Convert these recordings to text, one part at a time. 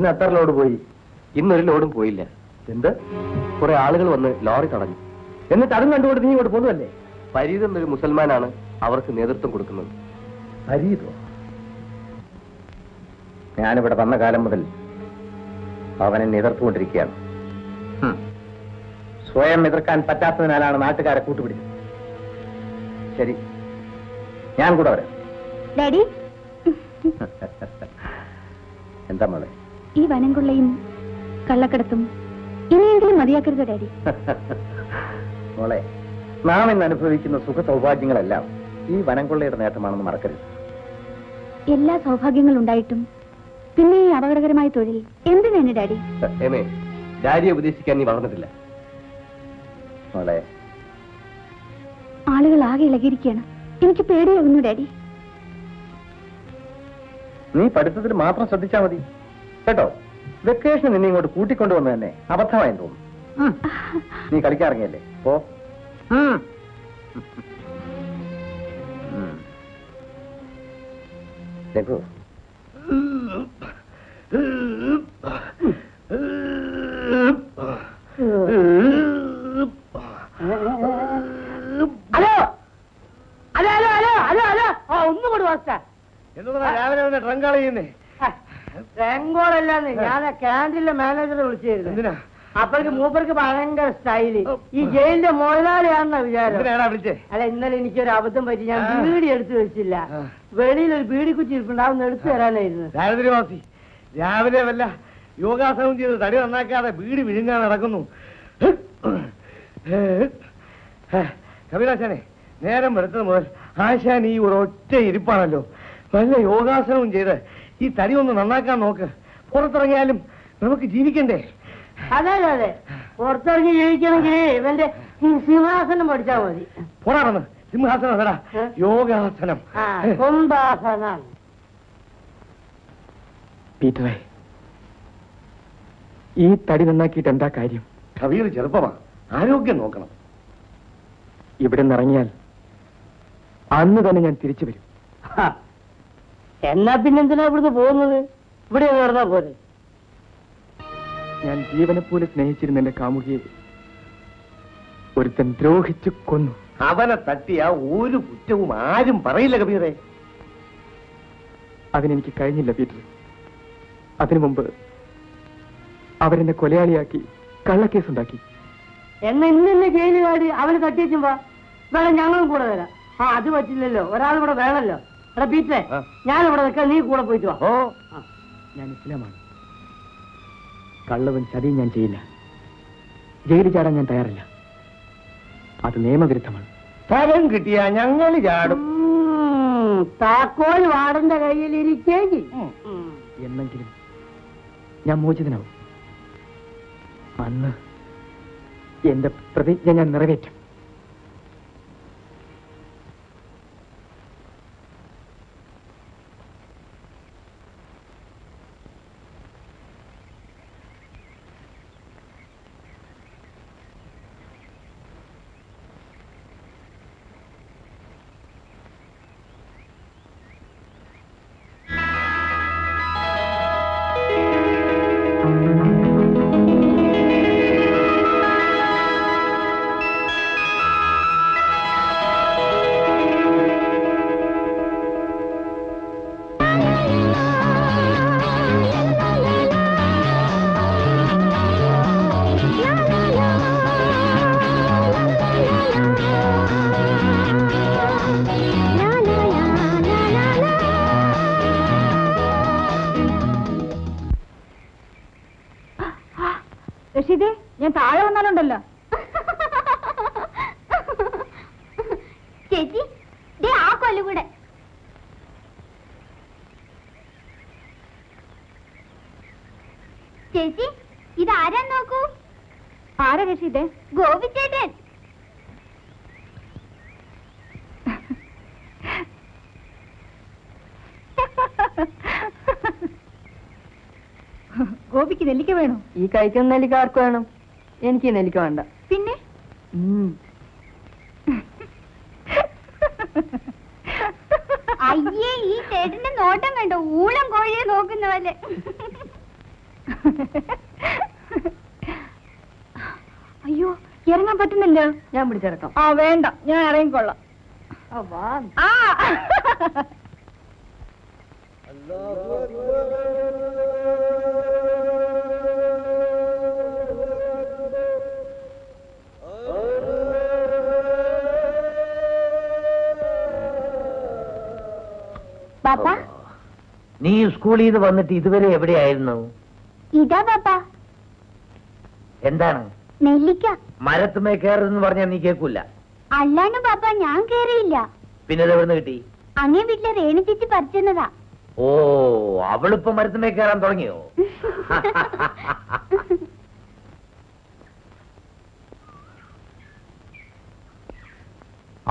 ഇന്ന് എത്ര ലോഡ് പോയി? ഇന്നൊരു ലോഡും പോയില്ല. എന്ത്? കുറെ ആളുകൾ വന്ന് ലോറി തടഞ്ഞു. എന്നിട്ട് അതും കണ്ടുകൊണ്ട് നീ ഇങ്ങോട്ട് പോകുന്നതല്ലേ? ഫരീദ് എന്നൊരു മുസൽമാനാണ് അവർക്ക് നേതൃത്വം കൊടുക്കുന്നത്. ഫരീദോ? ഞാനിവിടെ വന്ന കാലം മുതൽ അവനെ എതിർത്തുകൊണ്ടിരിക്കുകയാണ്. സ്വയം എതിർക്കാൻ പറ്റാത്തതിനാലാണ് നാട്ടുകാരെ കൂട്ടുപിടിച്ചത്. ശരി, ഞാൻ കൂടെ വരാം. ഡാഡി, എന്താ മോളെ? ഈ വനംകൊള്ളയും കള്ളക്കടത്തും ഇനിയെങ്കിലും മതിയാക്കരുത് ഡാഡി. മോളെ, നാം ഇന്ന് അനുഭവിക്കുന്ന സുഖ സൗഭാഗ്യങ്ങളെല്ലാം ഈ വനംകൊള്ളയുടെ നേട്ടമാണെന്ന് മറക്കരുത്. എല്ലാ സൗഭാഗ്യങ്ങളും ഉണ്ടായിട്ടും പിന്നെ ഈ അപകടകരമായ തൊഴിൽ എന്തിനാണ് ഡാഡി? ഡാഡിയെ ഉപദേശിക്കാൻ നീ വളർന്നിട്ടില്ല. മോളെ, ആളുകൾ ആകെ ഇളകിയിരിക്കുകയാണ്. എനിക്ക് പേടിയാകുന്നു ഡാഡി. നീ പഠിത്തത്തിൽ മാത്രം ശ്രദ്ധിച്ചാൽ മതി കേട്ടോ. വെക്കേഷൻ നിന്നെ ഇങ്ങോട്ട് കൂട്ടിക്കൊണ്ടുവന്ന് തന്നെ അബദ്ധമായി തോന്നുന്നു. നീ കളിക്കാറിങ്ങല്ലേ? പോ. രഘു, ഒന്നുകൂടി വാസ്താ. രാവിലെ വന്ന് ട്രങ്കാള് ചെയ്യുന്നേ? ട്രങ്കോളല്ലാന്ന് ഞാൻ ക്യാൻറ്റീനിലെ മാനേജറെ വിളിച്ചായിരുന്നു. എന്തിനാ? അപ്പഴേക്ക് മൂപ്പർക്ക് ഭയങ്കര സ്റ്റൈല്. ഈ ജയിലിന്റെ മുതലാളിയാണെന്ന വിചാരം. വിളിച്ചേ? അല്ല, ഇന്നലെ എനിക്കൊരു അബദ്ധം പറ്റി. ഞാൻ ബീഡി എടുത്തു വെച്ചില്ല. വെളിയിൽ ഒരു ബീഡി കുറ്റി ഇരിപ്പുണ്ടാവും, എടുത്തു തരാനായിരുന്നു. ദാരിദ്ര്യവാസി രാവിലെ വല്ല യോഗാസനം ചെയ്ത് തടി നന്നാക്കാതെ ബീഡി വിഴുങ്ങാൻ നടക്കുന്നു. കവിതാശാനെ, നേരം വെളുത്തത് മുതൽ ആശാൻ ഈ ഒരൊറ്റ ഇരിപ്പാണല്ലോ. വല്ല യോഗാസനവും ചെയ്ത് ഈ തടി ഒന്ന് നന്നാക്കാൻ നോക്ക്. പുറത്തിറങ്ങിയാലും നമുക്ക് ജീവിക്കണ്ടേ? അതെ അതെ, പുറത്തിറങ്ങി ജീവിക്കണമെങ്കിൽ ഇവന്റെ സിംഹാസനം പഠിച്ചാൽ മതി. പോരാണെന്ന് സിംഹാസനം അല്ലടാ, യോഗാസനം, കുംഭാസനം. പീറ്ററെ, ഈ തടി നന്നാക്കിയിട്ട് എന്താ കാര്യം? കവിയുടെ ചെറുപ്പമാ, ആരോഗ്യം നോക്കണം. ഇവിടെ നിന്നിറങ്ങിയാൽ അന്ന് തന്നെ ഞാൻ തിരിച്ചു വരും. എന്നാ പിന്നെന്തിനാ ഇവിടുന്ന് പോകുന്നത്? ഇവിടെ നടന്നാ പോലെ. ഞാൻ ജീവനെ പോലെ സ്നേഹിച്ചിരുന്ന എന്റെ കാമുകിയെ ഒരുത്തൻ ദ്രോഹിച്ചു കൊന്നു. അവനെ തട്ടിയ ഒരു കുറ്റവും ആരും പറയില്ല കബീറെ. അതിനെനിക്ക് കഴിഞ്ഞില്ല പീറ്റർ. അതിനു മുമ്പ് അവരെന്നെ കൊലയാളിയാക്കി കള്ളക്കേസുണ്ടാക്കി. എന്നാ ഇന്നെ ജയിലുകാരി അവന് തട്ടിയേച്ചും വാ. വേണം, ഞങ്ങളും കൂടെ വരാം. അത് പറ്റില്ലല്ലോ, ഒരാൾ കൂടെ വേണല്ലോ. എടാ പീറ്ററെ, ഞാനിവിടെ നിൽക്കാം, നീ കൂടെ പോയിട്ട് വാ. ഞാൻ ഇസ്ലാമാണ്. കള്ളവും ചതിയും ഞാൻ ചെയ്യില്ല. ജയിലിൽ ചാടാൻ ഞാൻ തയ്യാറല്ല. അത് നിയമവിരുദ്ധമാണ്. സ്ഥലം കിട്ടിയാ ഞങ്ങൾ ചാടും. താക്കോൽ വാടന്റെ കയ്യിലിരിക്കേക്ക്. എന്നെങ്കിലും ഞാൻ മോചിതനാവും. അന്ന് എന്റെ പ്രതിജ്ഞ ഞാൻ നിറവേറ്റും. റഷീദേ, ഞാൻ താഴെ വന്നാലുണ്ടല്ലോ. ചേച്ചി, ആ കൊല്ലുകൂടെ. ചേച്ചി, ഇതാരാ നോക്കൂ. ആരാ റഷീദേ? ഗോപിച്ചേട്ടൻ. ഗോപിക്ക് നെല്ലിക്ക വേണോ? ഈ കഴിക്കുന്ന നെല്ലിക്ക ആർക്ക് വേണം? എനിക്ക് നെല്ലിക്ക വേണ്ട. പിന്നെ അയ്യേ, ഈ ചേട്ടന്റെ നോട്ടം കണ്ടോ? ഊളം കോഴിയെ നോക്കുന്ന പോലെ. അയ്യോ ഇറങ്ങാൻ പറ്റുന്നില്ല. ഞാൻ പിടിച്ചിറക്കാം. ആ വേണ്ട, ഞാൻ ഇറങ്ങിക്കൊള്ളാം. ആ പാപ്പ, നീ സ്കൂളിൽ നിന്ന് വന്നിട്ട് ഇതുവരെ എവിടെയായിരുന്നു? ഇതാ പാപ്പ എന്താണ്? നെല്ലിക്ക. മരത്തുമേ കയറുന്നു പറഞ്ഞാൽ നീ കേൾക്കൂല. അല്ലാണ്ട് പാപ്പ ഞാൻ കേറിയില്ല. പിന്നെ എവിടുന്ന് കിട്ടി? അങ്ങേ വീട്ടിലെ രേണു ചേച്ചി പറിച്ചെന്നതാ. ഓ, അവളിപ്പോ മരത്തുമേ കയറാൻ തുടങ്ങിയോ?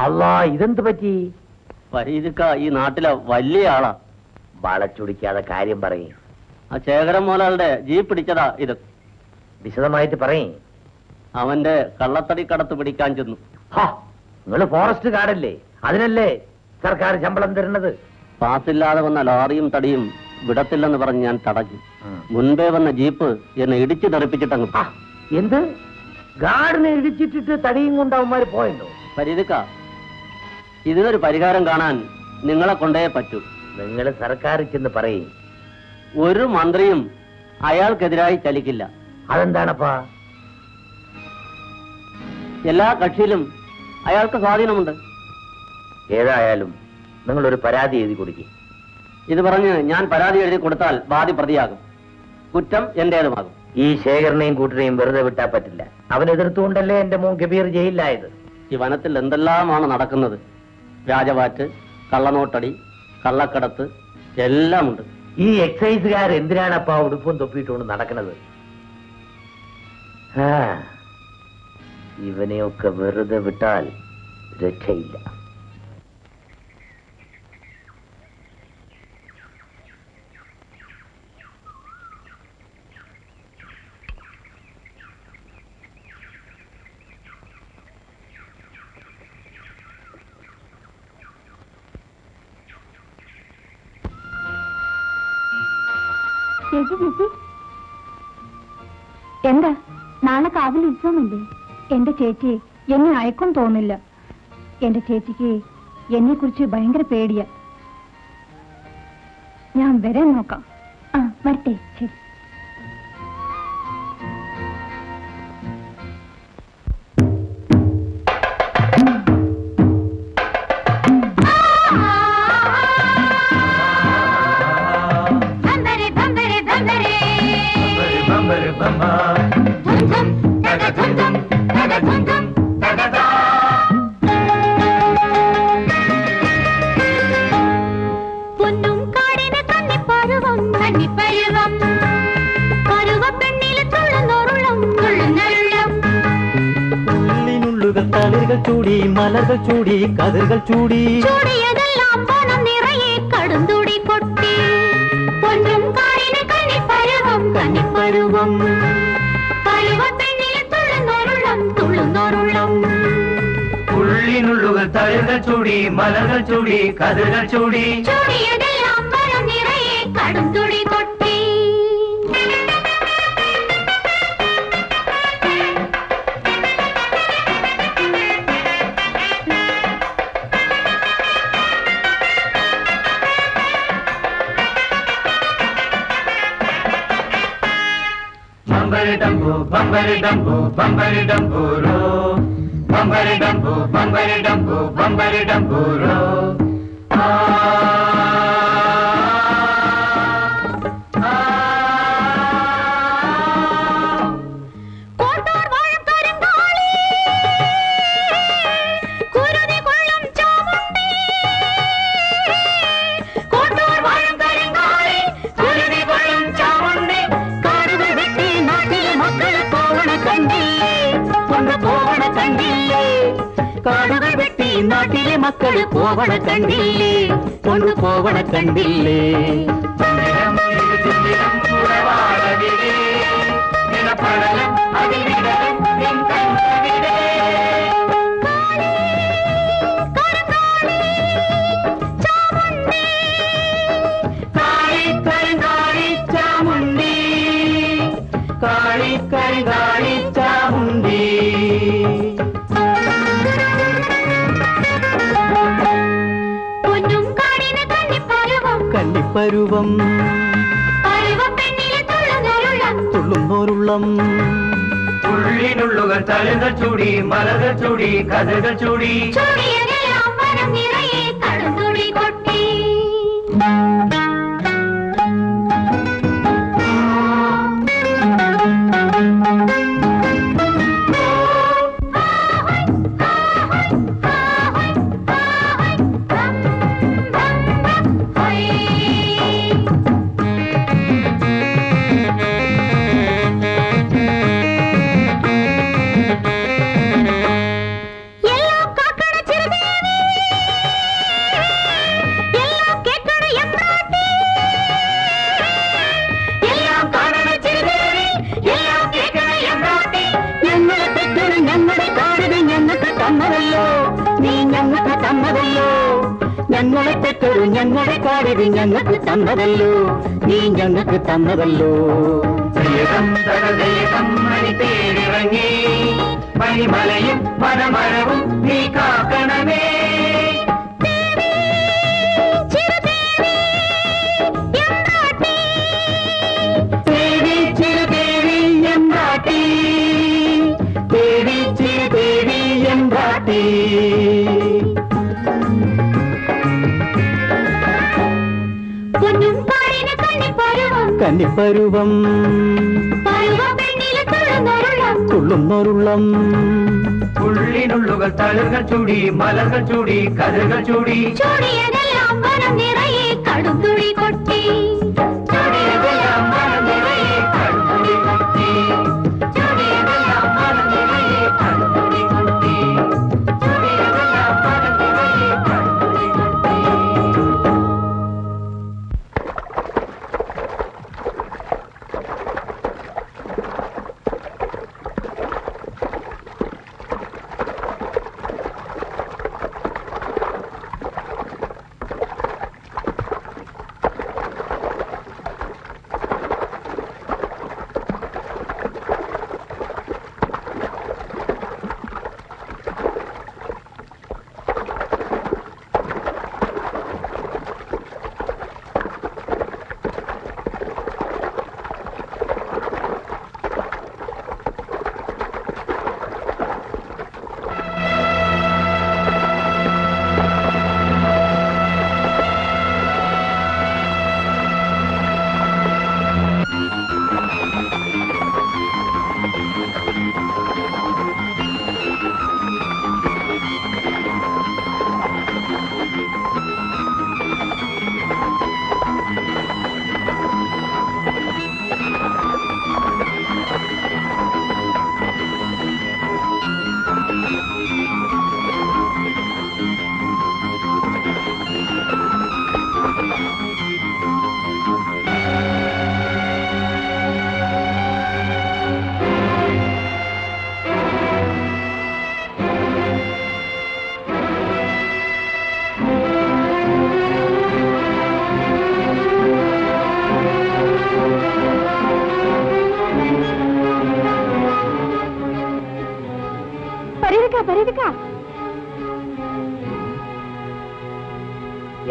അല്ലാ, ഇതെന്ത് പറ്റി? ഫരീദക്ക ഈ നാട്ടിലെ വലിയ ആളാ. വളച്ചൊടിക്കാതെ കാര്യം പറയും. ആ ശേഖരൻ മോലാളുടെ ജീപ്പ് പിടിച്ചതാ ഇത്. വിശദമായിട്ട് പറയും. അവന്റെ കള്ളത്തടി കടത്ത് പിടിക്കാൻ ചെന്നു. നിങ്ങള് ഫോറസ്റ്റ് ഗാർഡല്ലേ, അതിനല്ലേ സർക്കാർ ശമ്പളം തരുന്നത്? പാസില്ലാതെ വന്ന ലോറിയും തടിയും വിടത്തില്ലെന്ന് പറഞ്ഞ് ഞാൻ തടഞ്ഞു. മുൻപേ വന്ന ജീപ്പ് എന്നെ ഇടിച്ചു തെറിപ്പിച്ചിട്ടങ്ങ്. എന്ത്? ഗാർഡിനെ ഇടിച്ചിട്ടിട്ട് തടിയും കൊണ്ട് അവന്മാര് പോയല്ലോ? ഫരീദക്ക, ഇതിനൊരു പരിഹാരം കാണാൻ നിങ്ങളെ കൊണ്ടേ പറ്റൂ. നിങ്ങൾ സർക്കാർ ചെന്ന് പറയും. ഒരു മന്ത്രിയും അയാൾക്കെതിരായി ചലിക്കില്ല. അതെന്താണപ്പാ? എല്ലാ കക്ഷിയിലും അയാൾക്ക് സ്വാധീനമുണ്ട്. ഏതായാലും നിങ്ങളൊരു പരാതി എഴുതി കൊടുക്കും. ഇത് പറഞ്ഞ് ഞാൻ പരാതി എഴുതി കൊടുത്താൽ വാദി പ്രതിയാകും, കുറ്റം എന്റേതുമാകും. ഈ ശേഖരനെയും കൂട്ടരെയും വെറുതെ വിട്ടാ പറ്റില്ല. അവനെതിർത്തുകൊണ്ടല്ലേ എന്റെ മോൻ കബീർ ജയിലിലായത്. ഈ വനത്തിൽ എന്തെല്ലാമാണ് നടക്കുന്നത്. രാജവാറ്റ്, കള്ളനോട്ടടി, കള്ളക്കടത്ത് എല്ലാം ഉണ്ട്. ഈ എക്സൈസുകാർ എന്തിനാണപ്പാ ഉടുപ്പും തൊപ്പിയിട്ടുകൊണ്ട് നടക്കുന്നത്? ഇവനെയൊക്കെ വെറുതെ വിട്ടാൽ രക്ഷയില്ല. ചേച്ചി ചേച്ചി, എന്താ നാളെ കാവിൽ ഉത്സവമല്ലേ? എന്റെ ചേച്ചി എന്നെ അയക്കും തോന്നില്ല. എന്റെ ചേച്ചിക്ക് എന്നെ കുറിച്ച് ഭയങ്കര പേടിയാ. ഞാൻ വരാൻ നോക്കാം. ആ വരട്ടെ. ശരി. തളിர்கள் ചൂടി മലர்கள் ചൂടി കതിர்கள் ചൂടി ചൂടിയതെല്ലാം പണം നിറയെ കടുന്തുടി കൊട്ടി പൊന്നും കാടിന് കന്നിപ്പരുവം കന്നിപ്പരുവം പരുവപ്പെണ്ണിൽ തുള്ളുന്നോരുള്ളം തുള്ളുന്നോരുള്ളം ഉള്ളിനുള്ളുകൾ തളിர்கள் ചൂടി മലകൾ ചൂടി കതിர்கள் ചൂടി ചൂടിയതെല്ലാം പണം നിറയെ കടുന്തുടി കൊട്ടി Bambari dumbo, bambari dumburo. Bambari dumbo, bambari dumbo, bambari dumburo. കാടുകൾ വെട്ടി നാട്ടിലെ മക്കൾ പോവണ കണ്ടില്ലേ, കൊണ്ടു പോവണ കണ്ടില്ലേ. ചാമുണ്ടി കാളി കരികാളി ചാമുണ്ടി. കന്നിപ്പരുവം തുള്ളുന്നോരുള്ളം. ഉള്ളിനുള്ളുകൾ തലകൾ ചൂടി മലകൾ ചൂടി കഥകൾ ചൂടി. ഞങ്ങളെ തെറ്റൊരു ഞങ്ങളെ കാടിത് ഞങ്ങൾക്ക് തന്നതല്ലോ, നീ ഞങ്ങൾക്ക് തന്നതല്ലോ. മണി തേടിറങ്ങി മണിമലയും വനമരവും നീ കാക്കണമേ. ദേവി ചിരുദേവി എമ്പ്രാട്ടി, ദേവി ചിരുദേവി എമ്പ്രാട്ടി. കന്നിപ്പരുവം തുള്ളുന്നോരുള്ളം. ഉള്ളിനുള്ളുകൾ തലകൾ ചൂടി മലകൾ ചൂടി കഥകൾ ചൂടി. കടുത്തുടി കൊട്ടി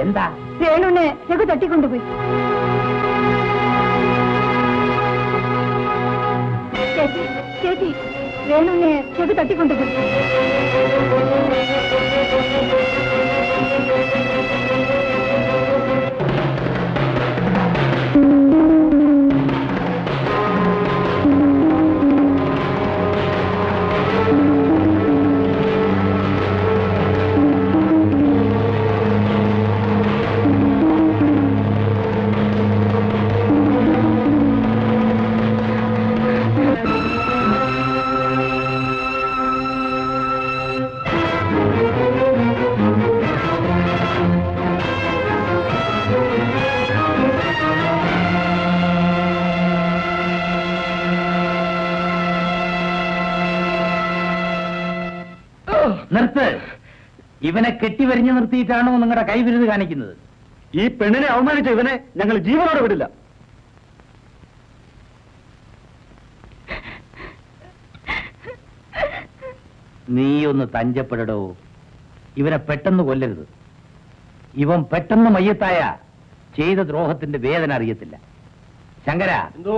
എന്താ? രേണുവിനെ രഘു തട്ടിക്കൊണ്ടുപോയി. ചേച്ചി ചേച്ചി, രേണുവിനെ രഘു തട്ടിക്കൊണ്ടുപോയി. നിർത്ത്. ഇവനെ കെട്ടിവരിഞ്ഞു നിർത്തിയിട്ടാണോ നിങ്ങളുടെ കൈവിരുത് കാണിക്കുന്നത്? ഈ പെണ്ണിനെ അവമാനിച്ച ഇവനെ ഞങ്ങൾ ജീവനോടെ വിടില്ല. നീ ഒന്ന് തഞ്ചപ്പെടടോ. ഇവനെ പെട്ടെന്ന് കൊല്ലരുത്. ഇവൻ പെട്ടെന്ന് മയ്യത്തായ ചെയ്ത ദ്രോഹത്തിന്റെ വേദന അറിയത്തില്ല. ശങ്കര, എന്തോ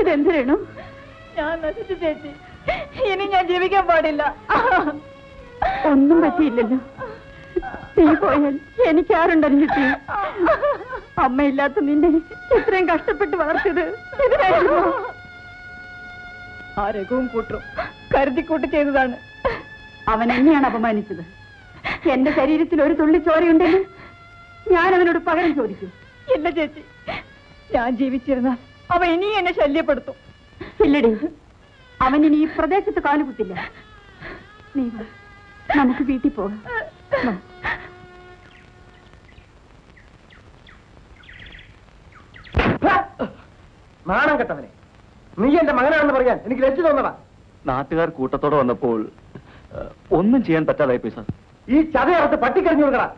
ഇതെന്ത് രേണു? ഞാൻ നശിച്ചു ചേച്ചി. ഇനി ഞാൻ ജീവിക്കാൻ പാടില്ല. ഒന്നും പറ്റിയില്ലല്ലോ. നീ പോയാൽ എനിക്കാരുണ്ടല്ലോ. അമ്മയില്ലാത്ത നിന്നെ ഇത്രയും കഷ്ടപ്പെട്ട് വളർത്തിയത് ഇതിനായിരുന്നു. ആ രഘുവും കൂട്ടും കരുതിക്കൂട്ട് ചെയ്തതാണ്. അവൻ എന്നെയാണ് അപമാനിച്ചത്. എന്റെ ശരീരത്തിൽ ഒരു തുള്ളി ചോരയുണ്ടെങ്കിൽ ഞാൻ അവനോട് പകരം ചോദിക്കും. ഇല്ല ചേച്ചി, ഞാൻ ജീവിച്ചിരുന്നാൽ അവൻ ഇനി എന്നെ ശല്യപ്പെടുത്തും. ഇല്ലടി, അവൻ ഇനി ഈ പ്രദേശത്ത് കാലുകുത്തില്ല. നീ വാ, നമുക്ക് വീട്ടിൽ പോകാം. നാണം കെട്ടവനെ, നീ എന്റെ മകനാണെന്ന് പറയാൻ എനിക്ക് ലജ്ജ തോന്നടാ. നാട്ടുകാർ കൂട്ടത്തോടെ വന്നപ്പോൾ ഒന്നും ചെയ്യാൻ പറ്റാതായി പോയി സാർ. ഈ ചതയറത്ത് പട്ടിക്കറിഞ്ഞു കൊടുക്കടാ.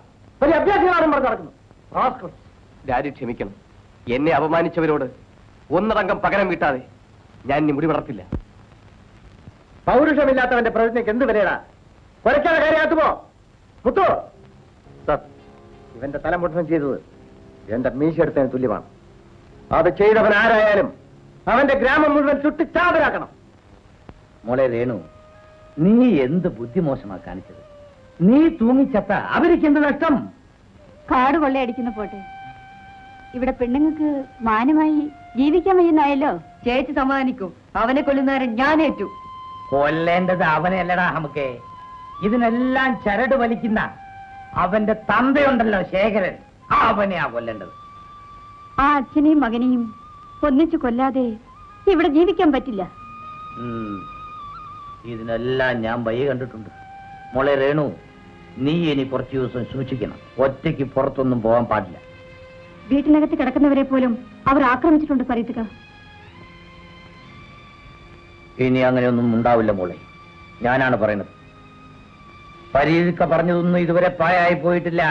വലിയ അഭ്യാസികളാണെന്ന് പറഞ്ഞു നടക്കുന്നു. ഡാഡി ക്ഷമിക്കണം. എന്നെ അപമാനിച്ചവരോട് ഒന്നടങ്കം പകരം വീട്ടാതെ ഞാൻ ഇനി മുടി വളർത്തില്ല. പൗരുഷമില്ലാത്തവന്റെ പ്രവൃത്തിക്ക് എന്ത് വിലയടാ? കുറയ്ക്കാതെ കാര്യമാക്കുമോ? മുത്തു സാർ, ഇവന്റെ തലമുട്ടനം ചെയ്തത് എന്റെ മീശെടുത്തതിന് തുല്യമാണ്. അത് ചെയ്തവൻ ആരായാലും അവന്റെ ഗ്രാമം മുഴുവൻ ചുട്ടിച്ചാതരാക്കണം. മോളെ രേണു, നീ എന്ത് ബുദ്ധിമോശമാ കാണിച്ചത്? നീ തൂങ്ങിച്ചത്ത അവർക്ക് എന്ത് നഷ്ടം? കാട് കൊള്ളയടിക്കുന്ന പോട്ടെ, ഇവിടെ പെണ്ണുങ്ങൾക്ക് മാന്യമായി ജീവിക്കാൻ വയ്യുന്നായല്ലോ. ചേച്ചി സമാധാനിക്കും. അവനെ കൊല്ലുന്നവരെ ഞാൻ ഏറ്റു. കൊല്ലേണ്ടത് അവനെയല്ലടാ നമുക്ക്. ഇതിനെല്ലാം ചരട് വലിക്കുന്ന അവന്റെ തന്തയുണ്ടല്ലോ ശേഖരൻ, അവനെയാ കൊല്ലേണ്ടത്. ആ അച്ഛനെയും മകനെയും ഒന്നിച്ചു കൊല്ലാതെ ഇവിടെ ജീവിക്കാൻ പറ്റില്ല. ഇതിനെല്ലാം ഞാൻ വഴി കണ്ടിട്ടുണ്ട്. മോളെ രേണു, നീ ഇനി കുറച്ചു ദിവസം സൂക്ഷിക്കണം. ഒറ്റയ്ക്ക് പുറത്തൊന്നും പോകാൻ പാടില്ല. വീട്ടിനകത്ത് കിടക്കുന്നവരെ പോലും അവർ ആക്രമിച്ചിട്ടുണ്ട് പറയത്തുക. ഇനി അങ്ങനെയൊന്നും ഉണ്ടാവില്ല മോളെ, ഞാനാണ് പറയുന്നത്. പരീക്ക പറഞ്ഞതൊന്നും ഇതുവരെ പായായി പോയിട്ടില്ല.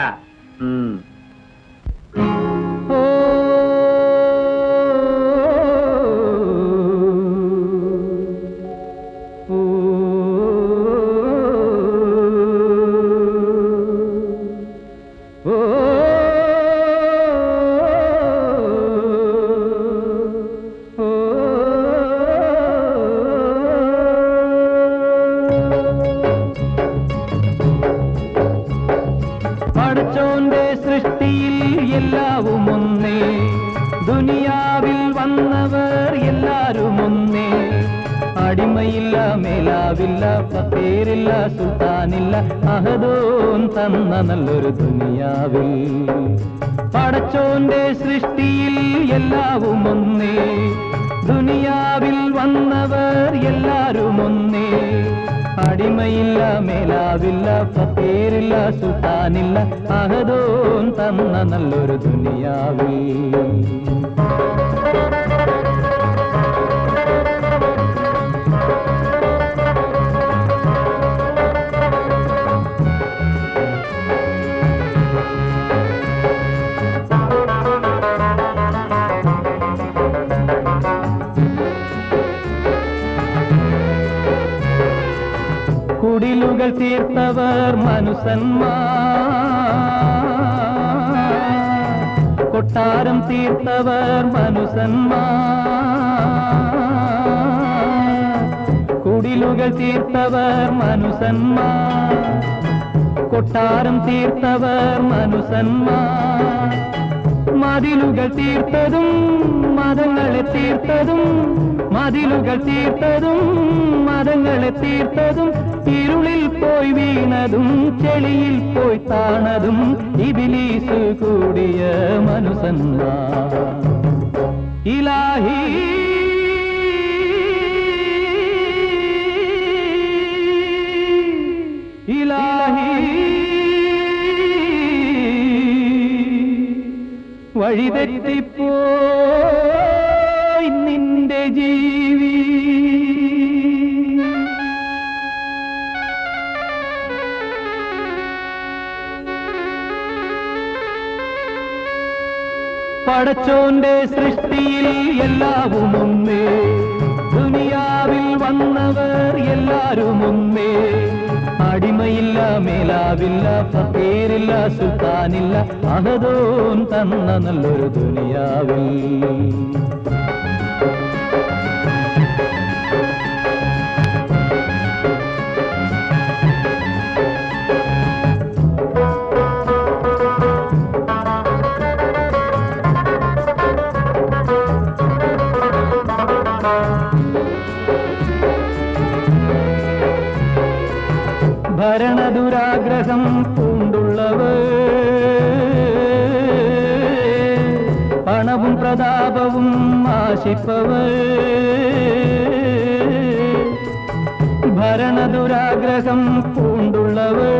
അടിമയില്ല, മേലാവില്ല, ഫക്കീറില്ല, സുൽത്താനില്ല, അഹദോൻ തന്ന നല്ലൊരു ദുനിയാവിൽ. പടച്ചോന്റെ സൃഷ്ടിയിൽ എല്ലാവും ഒന്നേ, ദുനിയാവിൽ വന്നവർ എല്ലാരും ഒന്നേ. അടിമയില്ല, മേലാവില്ല, ഫക്കീറില്ല, സുൽത്താനില്ല, അഹദോൻ തന്ന നല്ലൊരു ദുനിയാവിൽ. കുടിലുകൾ തീർത്തവർ മനുസന്മാർ, കൊട്ടാരം തീർത്തവർ മനുസന്മാർ. കുടിലുകൾ തീർത്തവർ മനുസന്മാർ, കൊട്ടാരം തീർത്തവർ മനുസന്മാർ. മതിലുകൾ തീർത്തതും മതങ്ങളെ തീർത്തതും, മതിലുകൾ തീർത്തതും മതങ്ങളെ തീർത്തതും, ഇരുളിൽ പോയി വീണതും ചെളിയിൽ പോയി താണതും ഇബ്ലീസ് കൂടിയ മനുസന്മാർ. ഇലാഹി ഇലാഹി വഴിതെറ്റിപ്പോയി നിന്റെ ജീവി. പടച്ചോന്റെ സൃഷ്ടിയിൽ എല്ലാവും ഒന്നേ, ദുനിയാവിൽ വന്നവർ എല്ലാരും ഒന്നേ. അടിമയില്ല, മേലാവില്ല, ഫക്കീറില്ല, സുൽത്താനില്ല, അഹദോൻ തന്ന നല്ലൊരു ദുനിയാവിൽ. ഭരണദുരാഗ്രഹം പൂണ്ടുള്ളവർ, പണവും പ്രതാപവും ആശിപ്പവർ. ഭരണദുരാഗ്രഹം പൂണ്ടുള്ളവർ,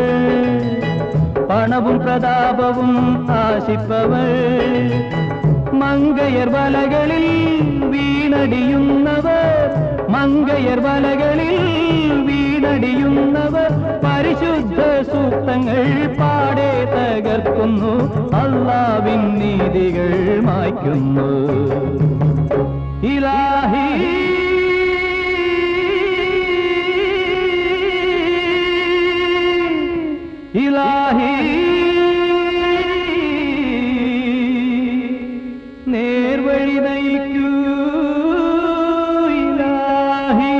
പണവും പ്രതാപവും ആശിപ്പവർ. മങ്കയർ വലകളിൽ വീണടിയുന്നവർ, മങ്കയർ വലകളിൽ വീണടിയുന്നവർ. പരിശുദ്ധ സൂക്തങ്ങൾ പാടെ തകർക്കുന്നു, അല്ലാഹുവിൻ നീതികൾ മായ്ക്കുന്നു. ഇലാഹി ഇലാഹി നേർവഴി നയിക്കൂ ഇലാഹി.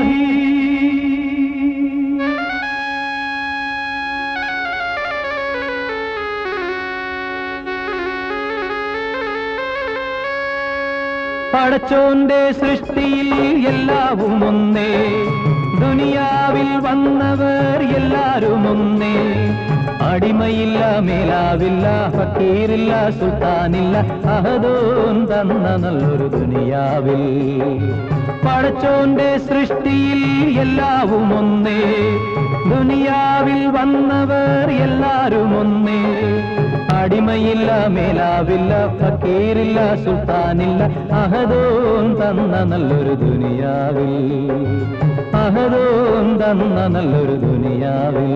പടച്ചോന്റെ സൃഷ്ടിയിൽ എല്ലാവും ഒന്നേ, ദുനിയാവിൽ വന്നവർ എല്ലാരും ഒന്നേ. അടിമയില്ല, മേലാവില്ല, ഫക്കീറില്ല, സുൽത്താനില്ല, അഹദോൻ തന്ന നല്ലൊരു ദുനിയാവിൽ. പടച്ചോന്റെ സൃഷ്ടിയിൽ എല്ലാവും ഒന്നേ, ദുനിയാവിൽ വന്നവർ എല്ലാരും ഒന്നേ. അടിമയില്ല, മേലാവില്ല, ഫക്കീറില്ല, സുൽത്താനില്ല, അഹദോൻ തന്ന നല്ലൊരു ദുനിയാവിൽ. അഹദോൻ തന്ന നല്ലൊരു ദുനിയാവിൽ.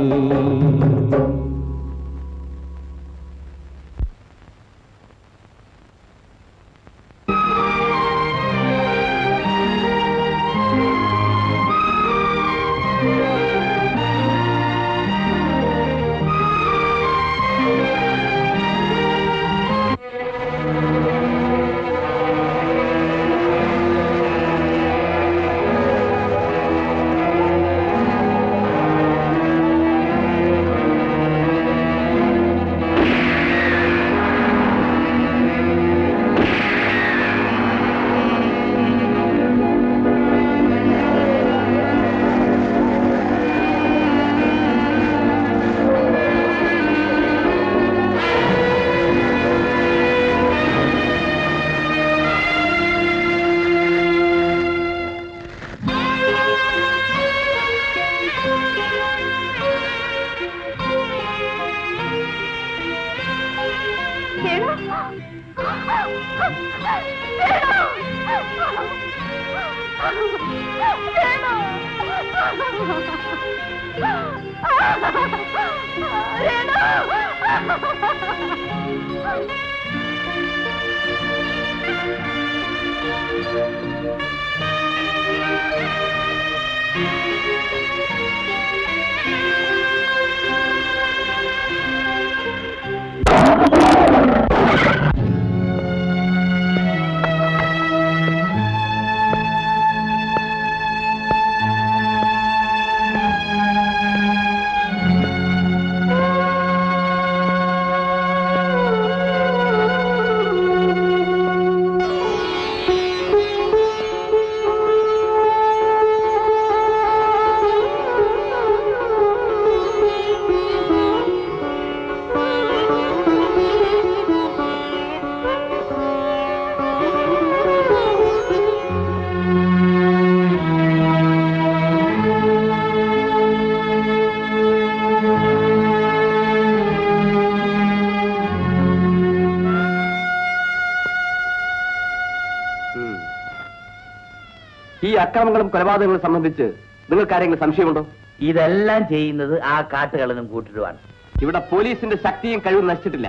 ഈ അക്രമങ്ങളും കൊലപാതകങ്ങളും സംബന്ധിച്ച് നിങ്ങൾക്ക് ആരെങ്കിലും സംശയമുണ്ടോ? ഇതെല്ലാം ചെയ്യുന്നത് ആ കാട്ടുകളനും കൂട്ടരുമാണ്. ഇവിടെ പോലീസിന്റെ ശക്തിയും കഴിവും നശിച്ചിട്ടില്ല.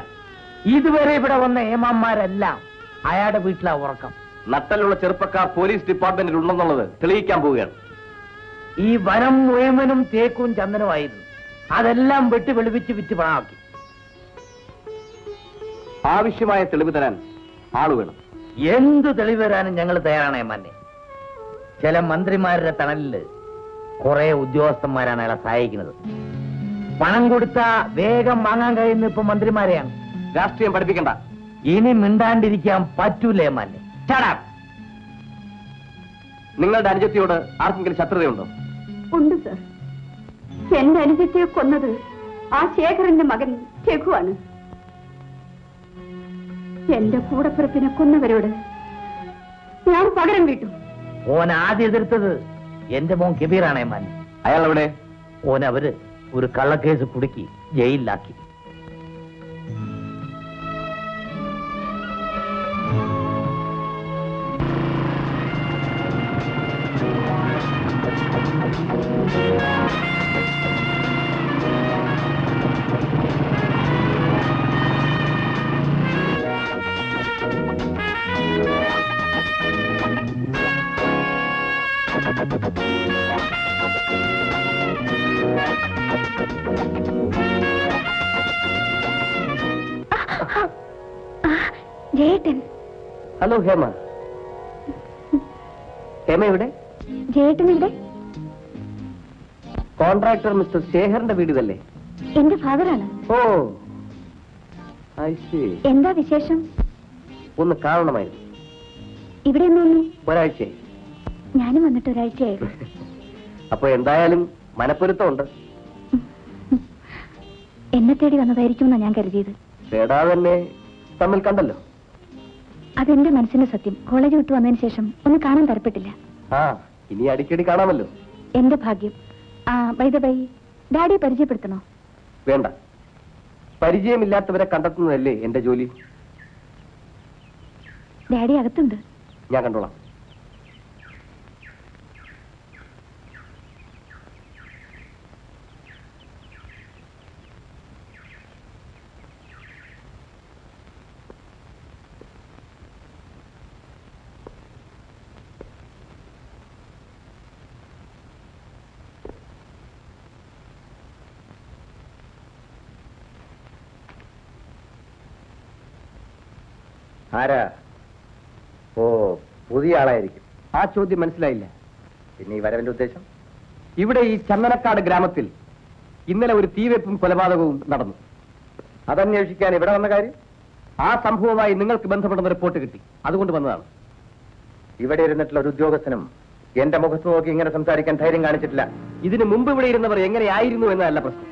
ഇതുവരെ ഇവിടെ വന്ന ഏമാന്മാരെല്ലാം അയാളുടെ വീട്ടിലാ ഉറക്കം. നട്ടലുള്ള ചെറുപ്പക്കാർ പോലീസ് ഡിപ്പാർട്ട്മെന്റിൽ ഉണ്ടെന്നുള്ളത് തെളിയിക്കാൻ പോവുകയാണ്. ഈ വനം മുഴുവനും തേക്കും ചന്ദനമായിരുന്നു. അതെല്ലാം വെട്ടി വെളുപ്പിച്ച് വിറ്റ് പണമാക്കി. ആവശ്യമായ തെളിവ് തരാൻ ആള് വേണം. എന്തു തെളിവ് തരാനും ഞങ്ങൾ തയ്യാറാണ് മാന്നെ. ചില മന്ത്രിമാരുടെ തണലില് കുറെ ഉദ്യോഗസ്ഥന്മാരാണ് അയാളെ സഹായിക്കുന്നത്. പണം കൊടുത്താ വേഗം വാങ്ങാൻ കഴിയുന്ന ഇപ്പൊ മന്ത്രിമാരെയാണ്. രാഷ്ട്രീയം പഠിപ്പിക്കണ്ട. ഇനി മിണ്ടാണ്ടിരിക്കാൻ പറ്റൂലേ മാന്നെ. നിങ്ങളുടെ അനുജത്തിയോട് ആർക്കെങ്കിലും ശത്രുതയുണ്ടോ? ഉണ്ട് സർ. എന്റെ അനുജത്തെ കൊന്നത് ആ ശേഖരന്റെ മകൻ രഘുവാണ്. എന്റെ കൂടപ്പിറപ്പിനെ കൊന്നവരോട് ഞാൻ പകരം വീട്ടു. ഓൻ ആദ്യം എതിർത്തത് എന്റെ മോൻ കബീറാണേ മാന്നെ. അയാൾ എവിടെ? ഓൻ അവര് ഒരു കള്ളക്കേസ് കുടുക്കി ജയിലിലാക്കി. ജയേട്ടൻ. ഹലോ ഹേമ. ഹേമ എവിടെ? ജയേട്ടൻ ഇവിടെ? കോൺട്രാക്ടർ മിസ്റ്റർ ശേഖറിന്റെ വീട് ഇതല്ലേ? എന്റെ ഫാദറാണ്. ഓ, ഐ സീ. എന്താ വിശേഷം? ഒന്ന് കാണണമായിരുന്നു. ഇവിടെ ഒന്നു? ഒരാഴ്ചയായി. ഞാനും വന്നിട്ട് ഒരാഴ്ചയായിരുന്നു. അപ്പൊ എന്തായാലും മനപ്പൊരുത്തമുണ്ട്. എന്നെ തേടി വന്നതായിരിക്കും ഞാൻ കരുതിയത്. തേടാതെ തന്നെ തമ്മിൽ കണ്ടല്ലോ. അതെന്റെ മനസ്സിന്റെ സത്യം. കോളേജ് വിട്ടു വന്നതിന് ശേഷം ഒന്ന് കാണാൻ തരപ്പെട്ടില്ല. ആ, ഇനി അടിക്കടി കാണാമല്ലോ. എന്റെ ഭാഗ്യം. ബൈ ദ ബൈ, ഡാഡിയെ പരിചയപ്പെടുത്തണോ? വേണ്ട. പരിചയമില്ലാത്തവരെ കണ്ടെത്തുന്നതല്ലേ എന്റെ ജോലി. ഡാഡി അകത്തുണ്ട്. ഞാൻ കണ്ടോളാം. ആരാ? ഓ, പുതിയ ആളായിരിക്കും. ആ ചോദ്യം മനസ്സിലായില്ല. പിന്നെ ഈ വരവിന്റെ ഉദ്ദേശം? ഇവിടെ ഈ ചന്ദനക്കാട് ഗ്രാമത്തിൽ ഇന്നലെ ഒരു തീവെപ്പും കൊലപാതകവും നടന്നു. അതന്വേഷിക്കാൻ ഇവിടെ വന്ന കാര്യം? ആ സംഭവവുമായി നിങ്ങൾക്ക് ബന്ധപ്പെടുന്ന റിപ്പോർട്ട് കിട്ടി, അതുകൊണ്ട് വന്നതാണ്. ഇവിടെ ഇരുന്നിട്ടുള്ള ഒരു ഉദ്യോഗസ്ഥനും എന്റെ മുഖത്ത് നോക്കി ഇങ്ങനെ സംസാരിക്കാൻ ധൈര്യം കാണിച്ചിട്ടില്ല. ഇതിനു മുമ്പ് ഇവിടെ ഇരുന്നവർ എങ്ങനെയായിരുന്നു എന്നതല്ല പ്രശ്നം.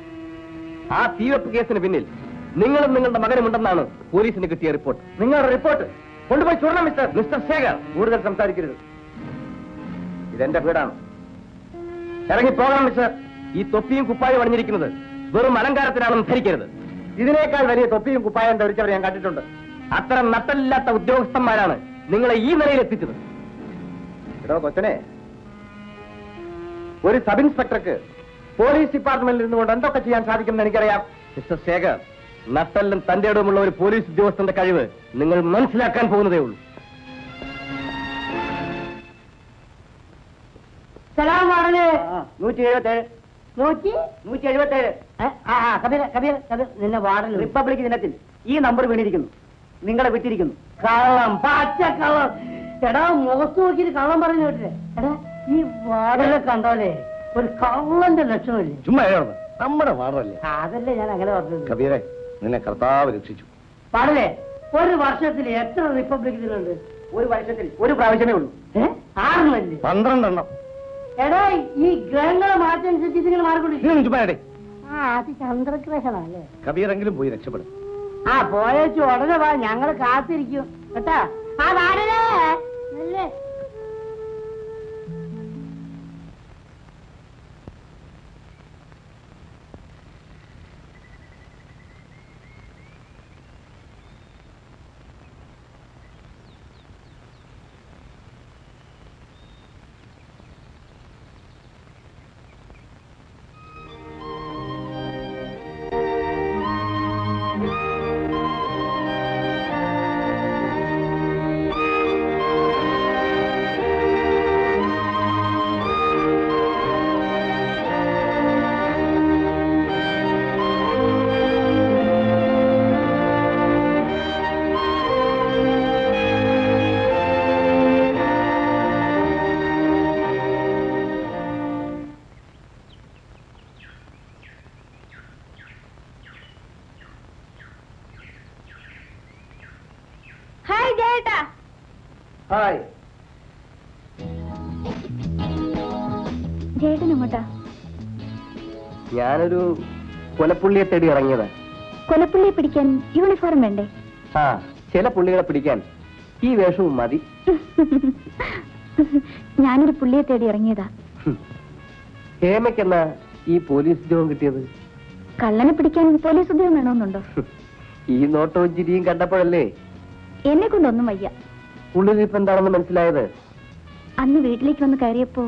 ആ തീവെപ്പ് കേസിന് പിന്നിൽ നിങ്ങളും നിങ്ങളുടെ മകനും ഉണ്ടെന്നാണ് പോലീസിന് കിട്ടിയ റിപ്പോർട്ട്. നിങ്ങളുടെ റിപ്പോർട്ട് കൊണ്ടുപോയി ചുടണം മിസ്റ്റർ ശേഖർ. കൂടുതൽ സംസാരിക്കരുത്. ഇതെന്റെ വീടാണ്. ഇറങ്ങി പോകണം മിസ്റ്റർ. ഈ തൊപ്പിയും കുപ്പായും അണിഞ്ഞിരിക്കുന്നത് വെറും അലങ്കാരത്തിനാണെന്ന് ധരിക്കരുത്. ഇതിനേക്കാൾ വലിയ തൊപ്പിയും കുപ്പായം ധരിച്ചവരെ ഞാൻ കണ്ടിട്ടുണ്ട്. അത്തരം നട്ടലില്ലാത്ത ഉദ്യോഗസ്ഥന്മാരാണ് നിങ്ങളെ ഈ നിലയിൽ എത്തിച്ചത്. എടോ കൊച്ചനെ, ഒരു സബ് ഇൻസ്പെക്ടർക്ക് പോലീസ് ഡിപ്പാർട്ട്മെന്റിൽ നിന്നുകൊണ്ട് എന്തൊക്കെ ചെയ്യാൻ സാധിക്കുമെന്ന് എനിക്കറിയാം. മിസ്റ്റർ ശേഖർ, നട്ടലിലും തന്റെ ഇടവുമുള്ള ഒരു പോലീസ് ഉദ്യോഗസ്ഥന്റെ കഴിവ് നിങ്ങൾ മനസ്സിലാക്കാൻ പോകുന്നതേ ഉള്ളൂ. സലാം ആണല്ലേ? 177. 177. നിന്നെ വാർഡൻ റിപ്പബ്ലിക് ദിനത്തിൽ ഈ നമ്പർ വീണിരിക്കുന്നു. നിങ്ങളെ വിട്ടിരിക്കുന്നു. കള്ളം, പച്ച കള്ളം. എടാ, മുഖത്ത് നോക്കിയിട്ട് കള്ളം പറഞ്ഞു കേട്ടില്ലേ? എടാ, ഈ വാർഡനെ കണ്ടോലേ ഒരു കള്ളന്റെ ലക്ഷണമില്ലേ? ചുമ്മാ നമ്മുടെ വാർഡല്ലേ. അതല്ലേ ഞാൻ അങ്ങനെ പറഞ്ഞത്. കബീറെ, നിന്നെ കർത്താവ് രക്ഷിച്ചു. പാടല്ലേ, ഒരു വർഷത്തിൽ എത്ര റിപ്പബ്ലിക് ദിനമുണ്ട്? ഒരു വർഷത്തിൽ ഒരു പ്രാവശ്യമേ ഉള്ളൂ. 6 12 എടാ, ഈ ഗ്രഹങ്ങളെ മാറ്റനുസരിച്ച് ഇതിങ്ങനെ മാറിക്കൊണ്ടിരിക്കും. ചുമ്മാ അത് ചന്ദ്രഗ്രഹണല്ലേ? കബീറെങ്കിലും പോയി രക്ഷപ്പെടും. പോയേച്ചു ഉടനെ വാ, ഞങ്ങള് കാത്തിരിക്കും കേട്ടാ. അല്ലേ? സുരേട്ടാ. ഹായ്. ജേട്ടൻ എങ്ങോട്ടാ? ഞാനൊരു കൊലപ്പുള്ളിയെ തേടി ഇറങ്ങിയതാ. കൊലപ്പുള്ളിയെ പിടിക്കാൻ യൂണിഫോം വേണ്ടേ? ആ, ചില പുള്ളികളെ പിടിക്കാൻ ഈ വേഷവും മതി. ഞാനൊരു പുള്ളിയെ തേടി ഇറങ്ങിയതാ. ഹേമയ്ക്കെന്നാ ഈ പോലീസ് ഉദ്യോഗം കിട്ടിയത്? കള്ളനെ പിടിക്കാൻ പോലീസ് ഉദ്യോഗം വേണമെന്നുണ്ടോ? ഈ നോട്ടവും ചിരിയും കണ്ടപ്പോഴല്ലേ എന്നെ കൊണ്ടൊന്നും വയ്യ. ഉള്ളിലിപ്പ് എന്താണെന്ന് മനസ്സിലായത്? അന്ന് വീട്ടിലേക്ക് വന്ന് കയറിയപ്പോ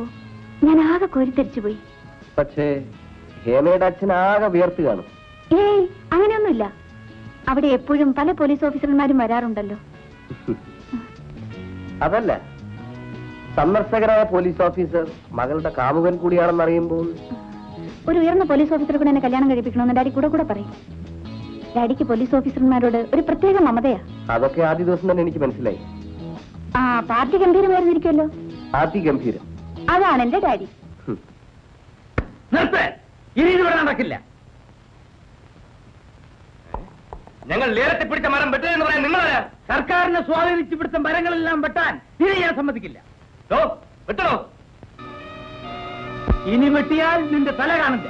ഞാൻ ആകെ കോരിത്തരിച്ചു പോയി. പക്ഷേ ഹേമയുടെ അച്ഛൻ ആകെ വിയർത്ത് കാണും. ഏയ്, അങ്ങനെയൊന്നുമില്ല. അവിടെ എപ്പോഴും പല പോലീസ് ഓഫീസർമാരും വരാറുണ്ടല്ലോ. അതല്ല, സന്ദർശകരായ പോലീസ് ഓഫീസർ മകളുടെ കാമുകൻ കൂടിയാണെന്ന് അറിയുമ്പോൾ ഒരു ഉയർന്ന പോലീസ് ഓഫീസറെ കൂടെ എന്നെ കല്യാണം കഴിപ്പിക്കണമെന്ന് ഡാഡി കൂടെ പറയും. ഡാഡിക്ക് പോലീസ് ഓഫീസർമാരോട് ഒരു പ്രത്യേക മമതയാ. അതൊക്കെ ആദ്യ ദിവസം തന്നെ എനിക്ക് മനസ്സിലായി. ആ, പാർട്ടി ഗംഭീരമായിരുന്നിരിക്കുമല്ലോ. അതിഗംഭീരം. അതാണ് എന്റെ ഡാഡി. ഇനി ഇത് നടക്കില്ല. ഞങ്ങൾ നേരത്തെ പിടിച്ച മരം വെട്ടുകയെന്ന് പറയാൻ നിങ്ങളാ? സർക്കാരിനെ സ്വാധീനിച്ച് പിടിച്ച മരങ്ങളെല്ലാം വെട്ടാൻ ഇനി ഞാൻ സമ്മതിക്കില്ല. വെട്ടണോ? ഇനി വെട്ടിയാൽ നിന്റെ തല കാണില്ല.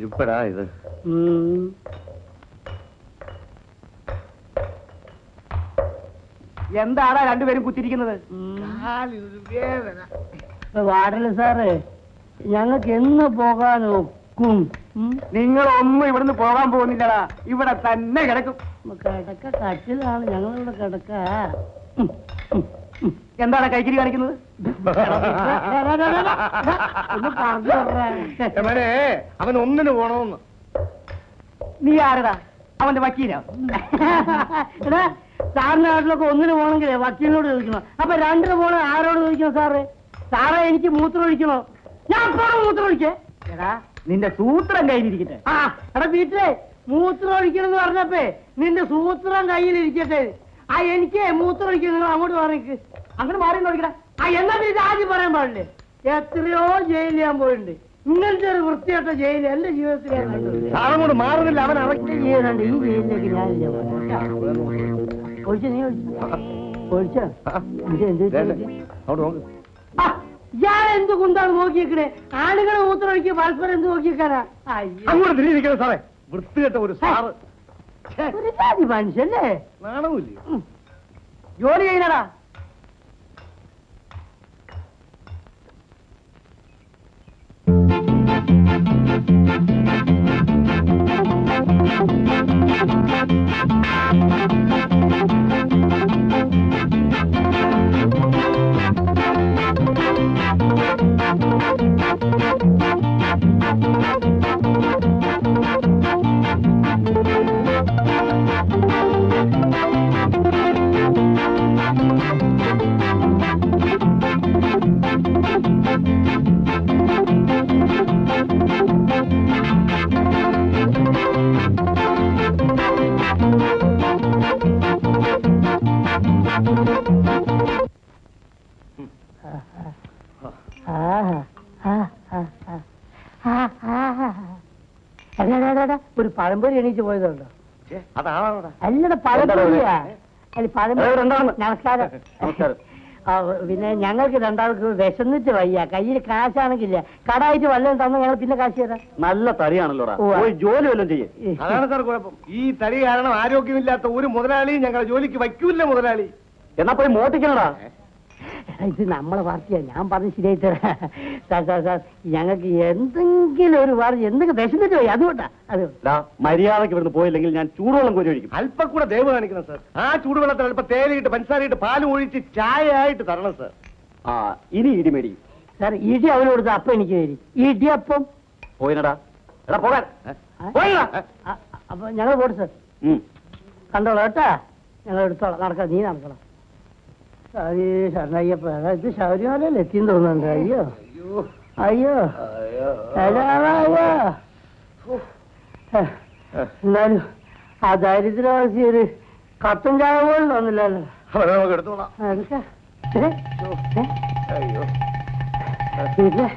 ഇരിപ്പടാ ഇത്. എന്താടാ രണ്ടുപേരും കുത്തിരിക്കുന്നത്? വാടല സാറേ, ഞങ്ങൾക്ക് എന്ന് പോകാൻ ഒക്കും? നിങ്ങളൊന്നും ഇവിടുന്ന് പോകാൻ പോകുന്നില്ലടാ, ഇവിടെ തന്നെ കിടക്കും. കിടക്ക കട്ടിലാണ്, ഞങ്ങളിവിടെ കിടക്ക. എന്താണ് കൈക്കിരി കാണിക്കുന്നത്? ഒന്ന് പറഞ്ഞു അവൻ ഒന്നിന് പോണോന്ന്. നീ ആരടാ? അവന്റെ വക്കീലോ? സാറിന്റെ നാട്ടിലൊക്കെ ഒന്നിന് പോകണമെങ്കിലേ വക്കീലിനോട് ചോദിക്കണം. അപ്പൊ രണ്ടിന് പോകണ ആരോട് ചോദിക്കണം? സാറേ സാറേ എനിക്ക് മൂത്രം ഒഴിക്കണോ? ഞാൻ മൂത്രം ഒഴിക്കേ? എടാ നിന്റെ സൂത്രം കയ്യിലിരിക്കട്ടെ. എടാ വീട്ടിലെ മൂത്രം ഒഴിക്കണം എന്ന് പറഞ്ഞപ്പേ നിന്റെ സൂത്രം കയ്യിലിരിക്കട്ടെ. എനിക്ക് മൂത്രം ഒഴിക്കണം, നിങ്ങൾ അങ്ങോട്ട് മാറിക്ക്. അങ്ങനെ മാറി നോക്കിടാ. എന്നാ ഇത് ആദ്യം പറയാൻ പാടില്ലേ? എത്രയോ ജയിലിൽ ഞാൻ പോയിട്ടുണ്ട്. ഇങ്ങനത്തെ ഒരു വൃത്തിയായിട്ട ജയിൽ എന്റെ ജീവിതത്തിൽ അങ്ങോട്ട് മാറുന്നില്ല. അവൻ ചെയ്യുന്നുണ്ട്. ഈ ജയിലിലേക്ക് ഞാനില്ല. ഒഴിച്ച നീ ഒഴിച്ച ഞാൻ എന്ത് കുന്താണ് നോക്കിയേക്കണേ? ആളുകളെ മൂത്രം ഒഴിക്കുക, പരസ്പരം എന്ത് നോക്കിയേക്കാനാ? അങ്ങോട്ട് തിരിഞ്ഞിരിക്കണം സാറേ. വൃത്തികെട്ട ഒരു സാറ്. ഒരു ജാതി മനുഷ്യല്ലേ? നാണമില്ല. ജോലി ചെയ്യണടാ. ഒരു പഴംപൊരി എണീച്ച് പോയതുണ്ടോ? അല്ലട പഴംപൊരിയാ. അല്ല പഴംപൊരി. നമസ്കാരം. പിന്നെ ഞങ്ങൾക്ക് രണ്ടാൾക്ക് വിശന്നിട്ട് വയ്യ. കയ്യിൽ കാശാണെങ്കില്ല, കടായിട്ട് വല്ലതും തന്നു ഞങ്ങൾ പിന്നെ കാശ് തരാം. നല്ല തടിയാണല്ലോടാ, ജോലി വല്ലതും ചെയ്യും. അതാണ് സാർ കുഴപ്പം. ഈ തടി കാരണം ആരോഗ്യമില്ലാത്ത ഒരു മുതലാളിയും ഞങ്ങളെ ജോലിക്ക് വയ്ക്കൂല്ല മുതലാളി. എന്നാ പോയി മോട്ടിക്കണടാ. ഇത് നമ്മളെ പാർട്ടിയാ. ഞാൻ പറഞ്ഞ് ശരിയായി തരാം. സാർ സാർ സാർ ഞങ്ങൾക്ക് എന്തെങ്കിലും ഒരു എന്തെങ്കിലും വിശന്നിട്ട് പോയി, അതുകൊണ്ടാ. അത് മര്യാദക്ക് ഇവിടുന്ന് പോയില്ലെങ്കിൽ ഞാൻ ചൂടുവെള്ളം കോരി ഒഴിക്കും. അല്പം കൂടെ ദയവ് കാണിക്കണം സാർ. ആ ചൂടുവെള്ളത്തിൽ അല്പം തേയിലയിട്ട് പഞ്ചസാരയിട്ട് പാലും ഒഴിച്ച് ചായ ആയിട്ട് തരണം സാർ. ഇനി ഇടിമേടി സാർ. ഇടി അവന് കൊടുത്ത അപ്പം എനിക്ക് തരും. ഇടിയപ്പം പോയിനടാ. എടാ പോകാൻ. അപ്പൊ ഞങ്ങൾ പോട്ടെ സാർ. കണ്ടോളാം കേട്ടാ. ഞങ്ങൾ എടുത്തോളാം. നടക്കാം, നീ നടക്കണം. ശരണയ്യപ്പ ഇത് ശബരിമലയിൽ എത്തിയെന്ന് തോന്നുന്നുണ്ട്. അയ്യോ അയ്യോ അയ്യോ. എന്നാലും ആ ദാരിദ്ര്യവാസി ഒരു കത്തും ചായ പോലും തോന്നില്ലല്ലോ. പിന്നെ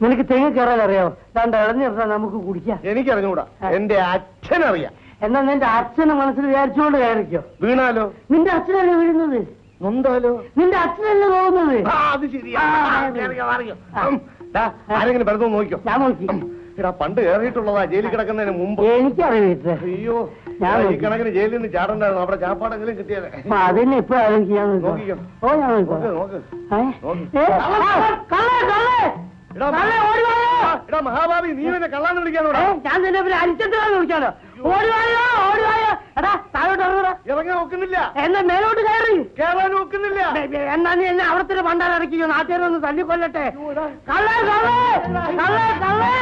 നിനക്ക് തെങ്ങ് കയറാൻ അറിയാമോ? രണ്ട് ഇളഞ്ഞിട്ടാ നമുക്ക് കുടിക്കാം. എനിക്കറിഞ്ഞൂടാ, എന്റെ അച്ഛനറിയാം. എന്നാ നിന്റെ അച്ഛനെ മനസ്സിൽ വിചാരിച്ചുകൊണ്ട് കയറിക്കോ. വീണാലോ? നിന്റെ അച്ഛനല്ലേ വീഴുന്നത്? നൊന്താലോ? നിന്റെ അച്ഛനല്ലേ പോകുന്നത്? അത് ശരിയാ. ആരെങ്കിലും വെറുതെ നോക്കിയോ? ഞാൻ നോക്കി. എടാ പണ്ട് കയറിയിട്ടുള്ളതാ ജയിലിൽ കിടക്കുന്നതിന് മുമ്പ്. എനിക്കറിയില്ല. അയ്യോ, ഞാൻ ഈ കണക്കിന് ജയിലിൽ നിന്ന് ചാടണ്ടായിരുന്നു. അവിടെ ചാപ്പാടെങ്കിലും കിട്ടിയാലേ. അതിനെ ഇപ്പൊ ആലോചിക്കാൻ നോക്കിയോ? ഓ ഞാൻ നോക്ക്. എടാ മഹാഭാവി, നീ എന്നെ കള്ളാന്ന് വിളിക്കാനോടാ? ഞാൻ നിന്നെ പിന്നെ അരിച്ചെടുത്ത് വിളിക്കാനോ? ഓടിവായോ ഓടിവായോ. എടാ താഴോട്ട് ഇറങ്ങൂടാ. ഇറങ്ങാൻ നോക്കുന്നില്ല. എന്നെ മേലോട്ട് കയറാൻ നോക്കുന്നില്ല. എന്നാ നീ എന്നെ അവിടെ തന്നെ പണ്ടാൻ ഇറക്കിയോ? നാട്ടുകാരൊന്ന് തല്ലിക്കൊല്ലട്ടെ. കള്ളേ കള്ളേ കള്ളേ കള്ളേ.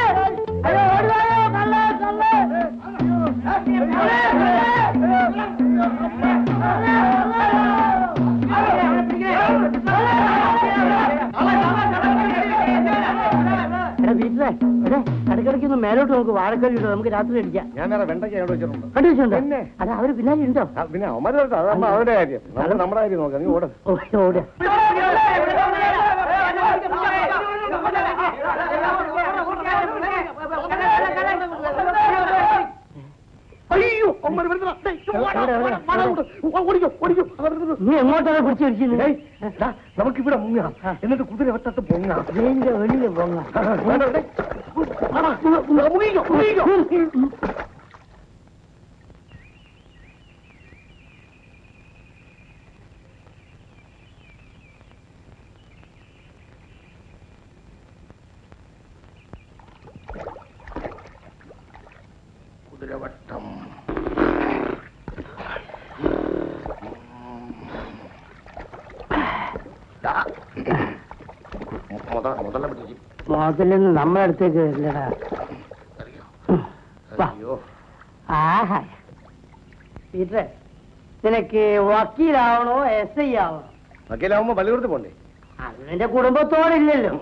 അയ്യോ ഓടിവായോ കള്ളേ കള്ളേ. വീട്ടിലെ ഇടയ്ക്കിടയ്ക്കൊന്ന് മേലോട്ട് നമുക്ക് വാഴക്കറി ഇട്ടോ, നമുക്ക് രാത്രി അടിക്കാം. ഞാൻ വേറെ വെണ്ടയ്ക്ക് അവിടെ വെച്ചിട്ടുണ്ട്. കണ്ടു വെച്ചിട്ടുണ്ടോ? അത് അവര് പിന്നാലെ ഉണ്ടോ? പിന്നെ അവന്മാരെ അവരുടെ കാര്യം, നമ്മുടെ കാര്യം നോക്കാം. നീ ഓടാ. ഓടാ. അയ്യോ, നീ എങ്ങോട്ടാണ് പിടിച്ചു പിടിക്കുന്നത്? നമുക്കിവിടെ മുങ്ങാം, എന്നിട്ട് കുതിര വട്ടത്ത് പൊങ്ങാം. വെളിയില് പൊങ്ങാം. കുതിരവട്ടം. മുതലൊന്നും നമ്മുടെ അടുത്തേക്ക് വരില്ലടാ. ആഹാ പീറ്ററെ, നിനക്ക് വക്കീലാവണോ SI ആവണോ? വക്കീലാവുമ്പോ പള്ളികൂടത്ത് പോണ്ടേ? അത് നിന്റെ കുടുംബത്തോടില്ലല്ലോ.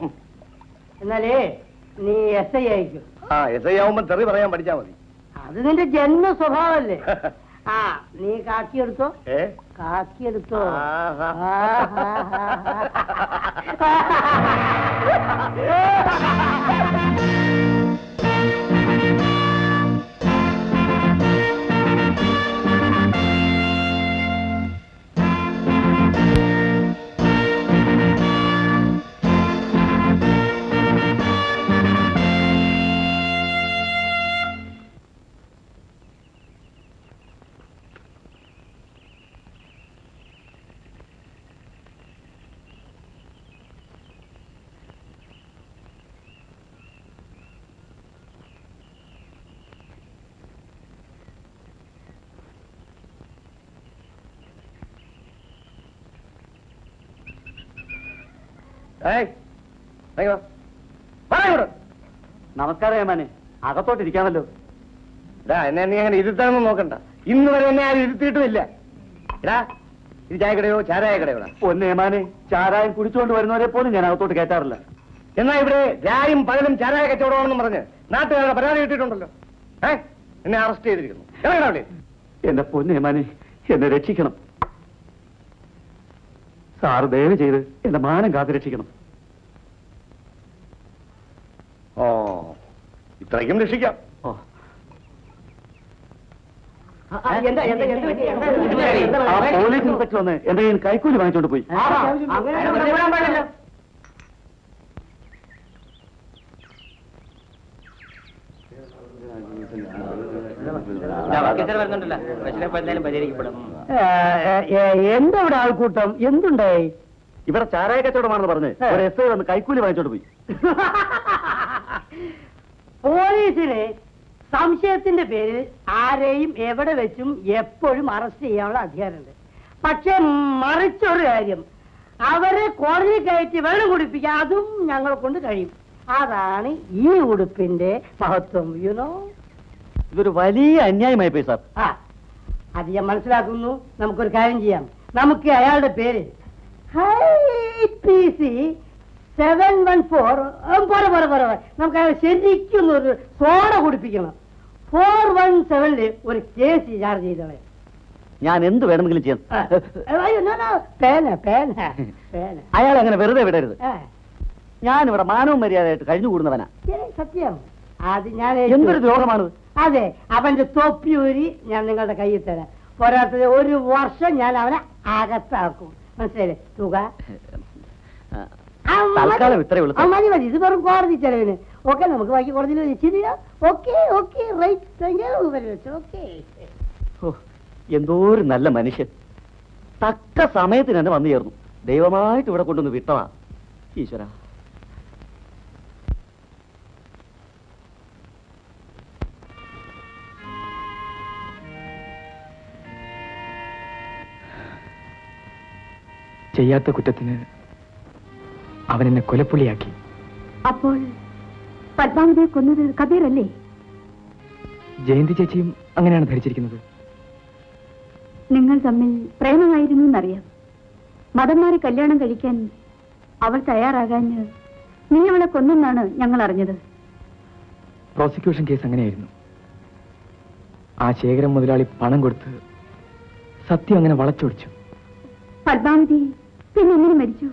എന്നാലേ നീ SI ആയിക്കും. SI ആവുമ്പോ തെറി പറയാൻ പഠിച്ചാ മതി. അത് നിന്റെ ജന്മ സ്വഭാവല്ലേ. നീ കാക്കിയെടുത്തോ. കാക്കിയെടുത്തോ. നമസ്കാരം ഏമാനെ. അകത്തോട്ടിരിക്കാമല്ലോ. എന്നെ നീ അങ്ങനെ ഇരുത്താനൊന്നും നോക്കണ്ട. ഇന്ന് വരെ എന്നെ ആരും ഇരുത്തിയിട്ടുമില്ല. എടാ, ഇത് ചായക്കടയോ ചാരായ കടയോ? ഒന്നേമാനെ, ചാരായം കുടിച്ചുകൊണ്ട് വരുന്നവരെ പോലും ഞാൻ അകത്തോട്ട് കയറ്റാറില്ല. എന്നാ ഇവിടെ രായും പകലും ചാരായ കച്ചവടമാണെന്ന് പറഞ്ഞ് നാട്ടുകാരുടെ പരാതി കിട്ടിയിട്ടുണ്ടല്ലോ. എന്നെ അറസ്റ്റ് ചെയ്തിരിക്കുന്നു. എവിടെ? എന്റെ പൊന്നേമാനെ, എന്നെ രക്ഷിക്കണം. സാറ് ദയവ് ചെയ്ത് എന്റെ മാനം കാത്തു രക്ഷിക്കണം. ഇത്രയ്ക്കും രക്ഷിക്കാം. പോലീസ് ഇൻസ്പെക്ടർ വന്ന് എന്റെ കയ്യിൽ കൈക്കൂലി വാങ്ങിച്ചോണ്ട് പോയി. എന്താ ഇവിടെ ആൾക്കൂട്ടം? എന്തുണ്ടായി? ഇവിടെ ചാരായ കച്ചവടമാണെന്ന് പറഞ്ഞ് ഒരു SI വന്ന് കൈക്കൂലി വാങ്ങിച്ചോണ്ട് പോയി. പോലീസിന് സംശയത്തിന്റെ പേരിൽ ആരെയും എവിടെ വെച്ചും എപ്പോഴും അറസ്റ്റ് ചെയ്യാനുള്ള അധികാരമുണ്ട്. പക്ഷെ മറിച്ചൊരു കാര്യം, അവരെ കോടതി കയറ്റി വെള്ളം കുടിപ്പിക്കാൻ അതും ഞങ്ങളെ കൊണ്ട് കഴിയും. അതാണ് ഈ ഉടുപ്പിന്റെ മഹത്വം. യുനോ, ഇതൊരു വലിയ അന്യായമായി പോയി സാർ. അത് ഞാൻ മനസ്സിലാക്കുന്നു. നമുക്കൊരു കാര്യം ചെയ്യാം. നമുക്ക് അയാളുടെ പേര് PC 714 പോരെ. നമുക്ക് അയാൾ ശരിക്കും ഒരു സോഡ കുടിപ്പിക്കണം. 417 ഒരു കേസ് ചാർജ് ചെയ്തോളെ. ഞാൻ എന്ത് വേണമെങ്കിലും ചെയ്യാം. അയാൾ അങ്ങനെ വെറുതെ വിടരുത്. ഞാനിവിടെ മാനവും മര്യാദയായിട്ട് കഴിഞ്ഞുകൂടുന്നവനാ. സത്യം. അത് ഞാൻ എന്തൊരു ദ്രോഹമാണ്. അതെ, അവന്റെ തൊപ്പിയൂരി ഞാൻ നിങ്ങളുടെ കയ്യിൽ തരാം. പോരാത്തത് 1 വർഷം ഞാൻ അവനെ അകത്താക്കും. മനസ്സിലായില്ലേ? തുക തൽക്കാലം ഇത്രയേ ഉള്ളൂ. മതി മതി, ഇത് വെറും കോടതി ചെലവിന്. ഓക്കെ, നമുക്ക് ബാക്കി കോടതിയിൽ വെച്ചില്ല. Okay right. എന്തോ ഒരു നല്ല മനുഷ്യൻ. തക്ക സമയത്തിന് തന്നെ വന്നു ചേർന്നു. ദൈവമായിട്ട് ഇവിടെ കൊണ്ടുവന്ന് വിട്ടതാ. ഈശ്വര. ചെയ്യാത്ത കുറ്റത്തിന് അവൻ എന്നെ കൊലപ്പുള്ളിയാക്കി. അപ്പോൾ പത്മാവതിയെ കൊന്നത് കബീർ അല്ലേ? ജയന്തി ചേച്ചിയും അങ്ങനെയാണ് ധരിച്ചിരിക്കുന്നത്. നിങ്ങൾ തമ്മിൽ പ്രേമമായിരുന്നു എന്നറിയാം. മതം മാറി കല്യാണം കഴിക്കാൻ അവൾ തയ്യാറാകാഞ്ഞ് നീ അവളെ കൊന്നെന്നാണ് ഞങ്ങൾ അറിഞ്ഞത്. പ്രോസിക്യൂഷൻ കേസ് അങ്ങനെയായിരുന്നു. ആ ശേഖരം മുതലാളി പണം കൊടുത്ത് സത്യം അങ്ങനെ വളച്ചൊടിച്ചു. പത്മാവതി പിന്നെ എങ്ങനെ മരിച്ചു?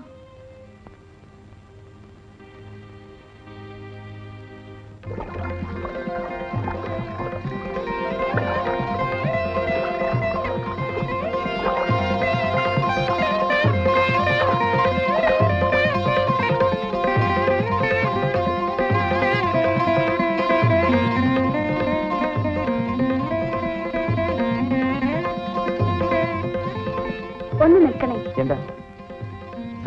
ഒന്ന് നിൽക്കണേ. എന്താ?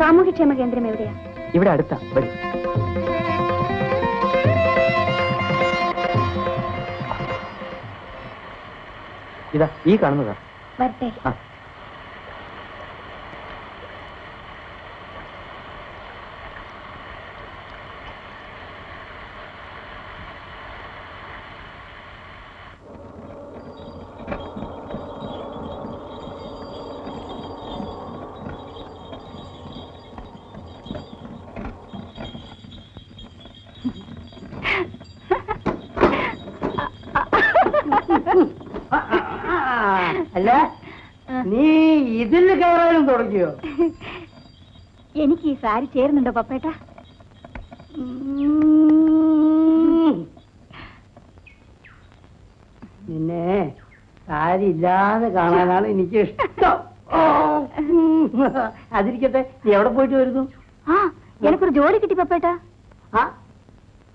സാമൂഹ്യക്ഷേമ കേന്ദ്രം എവിടെയാ? ഇവിടെ അടുത്താ. വരും. ഇതാ ഈ കാണുന്നതാ. വരട്ടെ. അല്ല, നീ ഇതിൽ കയറാനും തുടങ്ങിയോ? എനിക്ക് ഈ സാരി ചേരുന്നുണ്ടോ പപ്പേട്ട? നിന്നെ സാരി ഇല്ലാതെ കാണാനാണ് എനിക്ക് ഇഷ്ടം. അതിരിക്കട്ടെ, നീ എവിടെ പോയിട്ട് വരുന്നു? എനിക്കൊരു ജോലി കിട്ടി പപ്പേട്ട.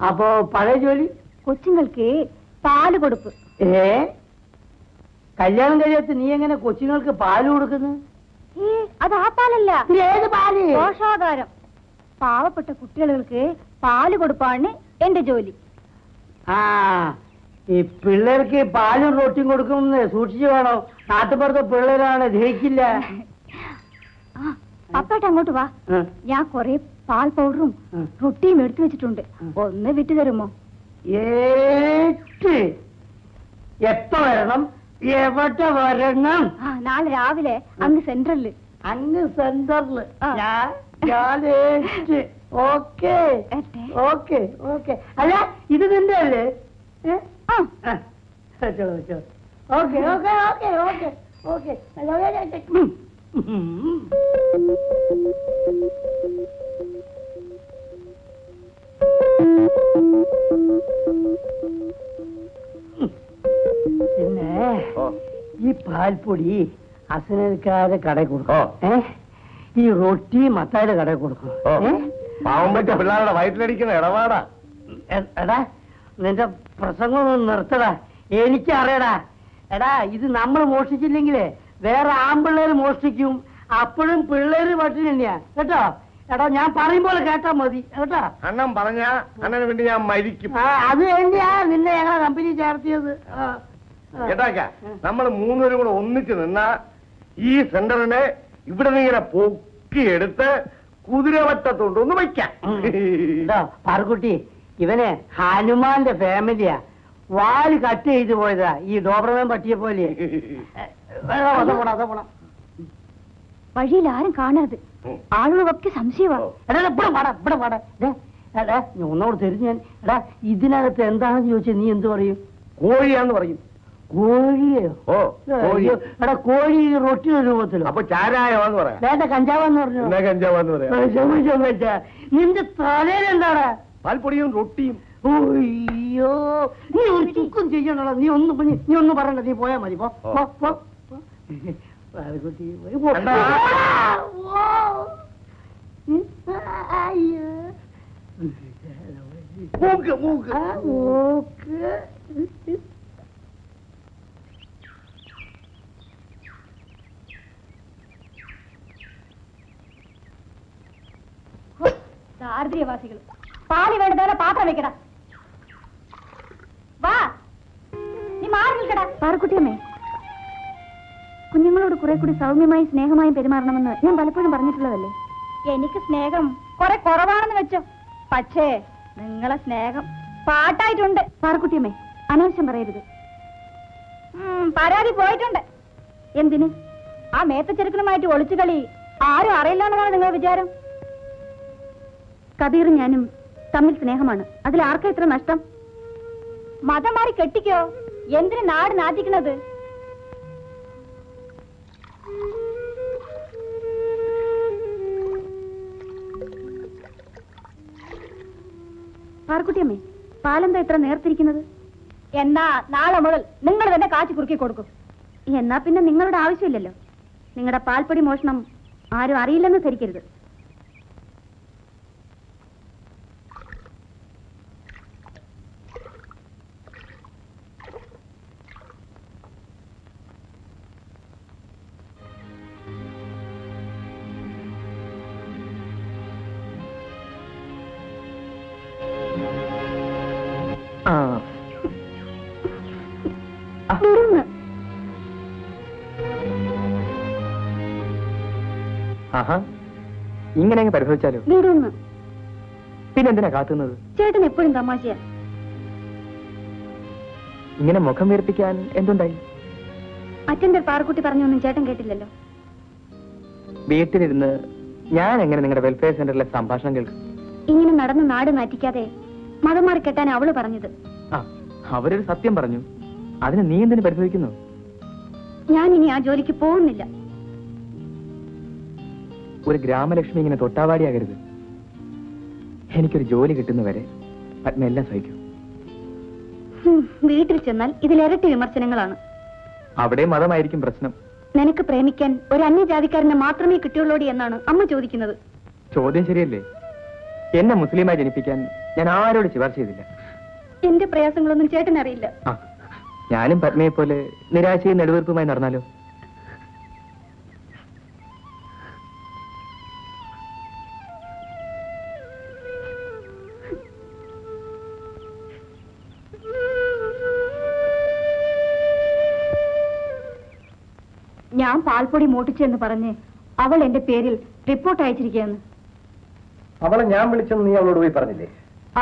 അപ്പോ പഴയ ജോലി? കൊച്ചുങ്ങൾക്ക് പാല് കൊടുപ്പ്. കല്യാണം കഴിയാത്ത നീ എങ്ങനെ കൊച്ചുങ്ങൾക്ക് പാല് കൊടുക്കുന്നു? അത് ആ പാലല്ല. ഏത് പാല്? പോഷാഹാരം. പാവപ്പെട്ട കുട്ടികൾക്ക് പാല് കൊടുപ്പാണ് എന്റെ ജോലി. ഈ പിള്ളേർക്ക് പാലും റൊട്ടിയും കൊടുക്കുമെന്ന് സൂക്ഷിച്ചു വേണോ. നാട്ടുപുറത്തെ പിള്ളേരാണ്, ദഹിക്കില്ല. പപ്പേട്ട അങ്ങോട്ട് വാ. ഞാൻ കൊറേ പാൽ പൗഡറും റൊട്ടിയും എടുത്തു വെച്ചിട്ടുണ്ട്. ഒന്ന് വിട്ടു തരുമോ? എപ്പോ വരണം? എവിടെ വരണം? നാളെ രാവിലെ അങ്ങ് സെന്ററില്. അങ്ങ് സെന്ററില്? Okay okay okay. അല്ല, ഇത് നിന്റെ അല്ലേ? Okay okay okay okay okay. പിന്നെ ഈ പാൽപ്പൊടി അസനക്കാരെ കടയിൽ കൊടുക്കും. ഈ റൊട്ടി മത്തായുടെ കടയിൽ കൊടുക്കും. പാവം പറ്റ പിള്ളേരുടെ വയറ്റിലടിക്കുന്ന ഇടപാടാ. എടാ, നിന്റെ പ്രസംഗം നിർത്തടാ. എനിക്കറിയടാ. എടാ, ഇത് നമ്മൾ മോഷ്ടിച്ചില്ലെങ്കിലേ വേറെ ആൺപിള്ളേര് മോഷ്ടിക്കും. അപ്പോഴും പിള്ളേര് പട്ടിണി തന്നെയാ കേട്ടോ. എടാ, ഞാൻ പറയുമ്പോൾ കേട്ടാ മതി കേട്ടോ. അണ്ണൻ പറഞ്ഞ അണ്ണന് വേണ്ടി ഞാൻ മരിക്കും. അത് വേണ്ടിയാ നിന്നെ ഞങ്ങളെ കമ്പനി ചേർത്തിയത്. കേട്ടാക്ക, നമ്മൾ മൂന്നുപേരും കൂടെ ഒന്നിച്ച് നിന്നാ ഈ സെന്ററിനെ ഇവിടെ നിന്ന് ഇങ്ങനെ പൊക്കിയെടുത്ത് കുതിരവട്ടത്തോണ്ടൊന്ന് വയ്ക്കാം. പാർക്കുട്ടി, ഇവനെ ഹനുമാന്റെ ഫാമിലിയാ. വാല് കട്ട് ചെയ്തു പോയതാ ഈ ഡോബർമാൻ പട്ടിയെ പോലെ. വഴിയിൽ ആരും കാണരുത്. ആളുകളൊക്കെ സംശയമാണ്. ഒന്നോട് തരും ഞാൻ. എടാ, ഇതിനകത്ത് എന്താണെന്ന് ചോദിച്ചാൽ നീ എന്ത് പറയും? കോഴിയാന്ന് പറയും. കോഴിയോ? എടാ, കോഴി റൊട്ടിയുടെ രൂപത്തിലോ? അപ്പൊ ചാരായമാന്ന് പറയാം. വേണ്ട, കഞ്ചാവെന്ന് പറഞ്ഞു. കഞ്ചാവാന്ന് പറയാം. നിന്റെ തലയിലെന്താടാ? പാൽപ്പൊടിയും റൊട്ടിയും. ഓയ്യോ, നീ ഒരു ചുക്കും ചെയ്യണോ? നീ ഒന്നും പറയണ്ട. നീ പോയാ മതി. ദാരിദ്ര്യവാസികൾ പാല് വേണ്ടതോടെ പാത്രം വെക്കടാ. വാ, നീ മാറി നിൽക്കടാ. പാറക്കുട്ടിയമ്മേ, കുഞ്ഞുങ്ങളോട് കുറെ കൂടി സൗമ്യമായി സ്നേഹമായും പെരുമാറണമെന്ന് ഞാൻ പലപ്പോഴും പറഞ്ഞിട്ടുള്ളതല്ലേ. എനിക്ക് സ്നേഹം കുറെ കുറവാണെന്ന് വെച്ചോ. പക്ഷേ നിങ്ങളെ സ്നേഹം പാട്ടായിട്ടുണ്ട്. പാറക്കുട്ടിയമ്മേ, അനാവശ്യം പറയരുത്. പരാതി പോയിട്ടുണ്ട്. എന്തിന്? ആ മേത്തച്ചെറുക്കനുമായിട്ട് ഒളിച്ചു കളി ആരും അറിയില്ലെന്നാണ് നിങ്ങളുടെ വിചാരം? കബീറും ഞാനും തമ്മിൽ സ്നേഹമാണ്. അതിൽ ആർക്കാ ഇത്ര നഷ്ടം? മതം മാറി കെട്ടിക്കോ. എന്തിന് നാട് നാറ്റിക്കുന്നത്? പാർക്കുട്ടിയമ്മേ, പാലെന്താ ഇത്ര നേർത്തിരിക്കുന്നത്? എന്നാ നാളെ മുതൽ നിങ്ങൾ തന്നെ കാച്ചി കുറുക്കി കൊടുക്കും. എന്നാ പിന്നെ നിങ്ങളുടെ ആവശ്യമില്ലല്ലോ. നിങ്ങളുടെ പാൽപ്പൊടി മോഷണം ആരും അറിയില്ലെന്ന് ധരിക്കരുത്. ആഹാ, ഇങ്ങനെ അങ്ങ് പരിഭവിച്ചാലോ? പിന്നെന്തിനാ കാത്തുന്നത്? ചേട്ടൻ എപ്പോഴും തമാശയാ. ഇങ്ങനെ മുഖം വീർപ്പിക്കാൻ എന്തുണ്ടായി? അറ്റൻഡർ പാറക്കുട്ടി പറഞ്ഞൊന്നും ചേട്ടൻ കേട്ടില്ലല്ലോ. വീട്ടിലിരുന്ന് ഞാൻ എങ്ങനെ നിങ്ങളുടെ വെൽഫെയർ സെന്ററിലെ സംഭാഷണം കേൾക്കും? ഇങ്ങനെ നടന്ന് നാട് നാറ്റിക്കാതെ മതം മാറി കെട്ടാൻ അവള് പറഞ്ഞത്. അവരൊരു സത്യം പറഞ്ഞു, അതിന് നീ എന്തിനു പരിഭവിക്കുന്നു? ഞാൻ ഇനി ആ ജോലിക്ക് പോകുന്നില്ല. ഒരു ഗ്രാമലക്ഷ്മി ഇങ്ങനെ തൊട്ടാവാടിയാകരുത്. എനിക്കൊരു ജോലി കിട്ടുന്നവരെ പത്മ എല്ലാം സഹിക്കും. വീട്ടിൽ ചെന്നാൽ ഇതിലിരട്ടി വിമർശനങ്ങളാണ്. അവിടെ മതമായിരിക്കും പ്രശ്നം. നിനക്ക് പ്രേമിക്കാൻ ഒരു അന്യജാതിക്കാരനെ മാത്രമേ കിട്ടിയുള്ളൂടി എന്നാണ് അമ്മ ചോദിക്കുന്നത്. ചോദ്യം ശരിയല്ലേ? എന്നെ മുസ്ലിമായി ജനിപ്പിക്കാൻ ഞാൻ ആരോട് ശുപാർശ ചെയ്തില്ല. എന്റെ പ്രയാസങ്ങളൊന്നും ചേട്ടൻ അറിയില്ല. ഞാനും പത്മയെ പോലെ നിരാശയും നെടുവീർപ്പുമായി നടന്നാലോ? ഞാൻ പാൽപ്പൊടി മോട്ടിച്ചെന്ന് പറഞ്ഞ് അവൾ എന്റെ പേരിൽ റിപ്പോർട്ട് അയച്ചിരിക്കുകയാണ്. അവളെ ഞാൻ വിളിച്ചെന്ന് നീ അവളോട് പോയി പറഞ്ഞില്ലേ?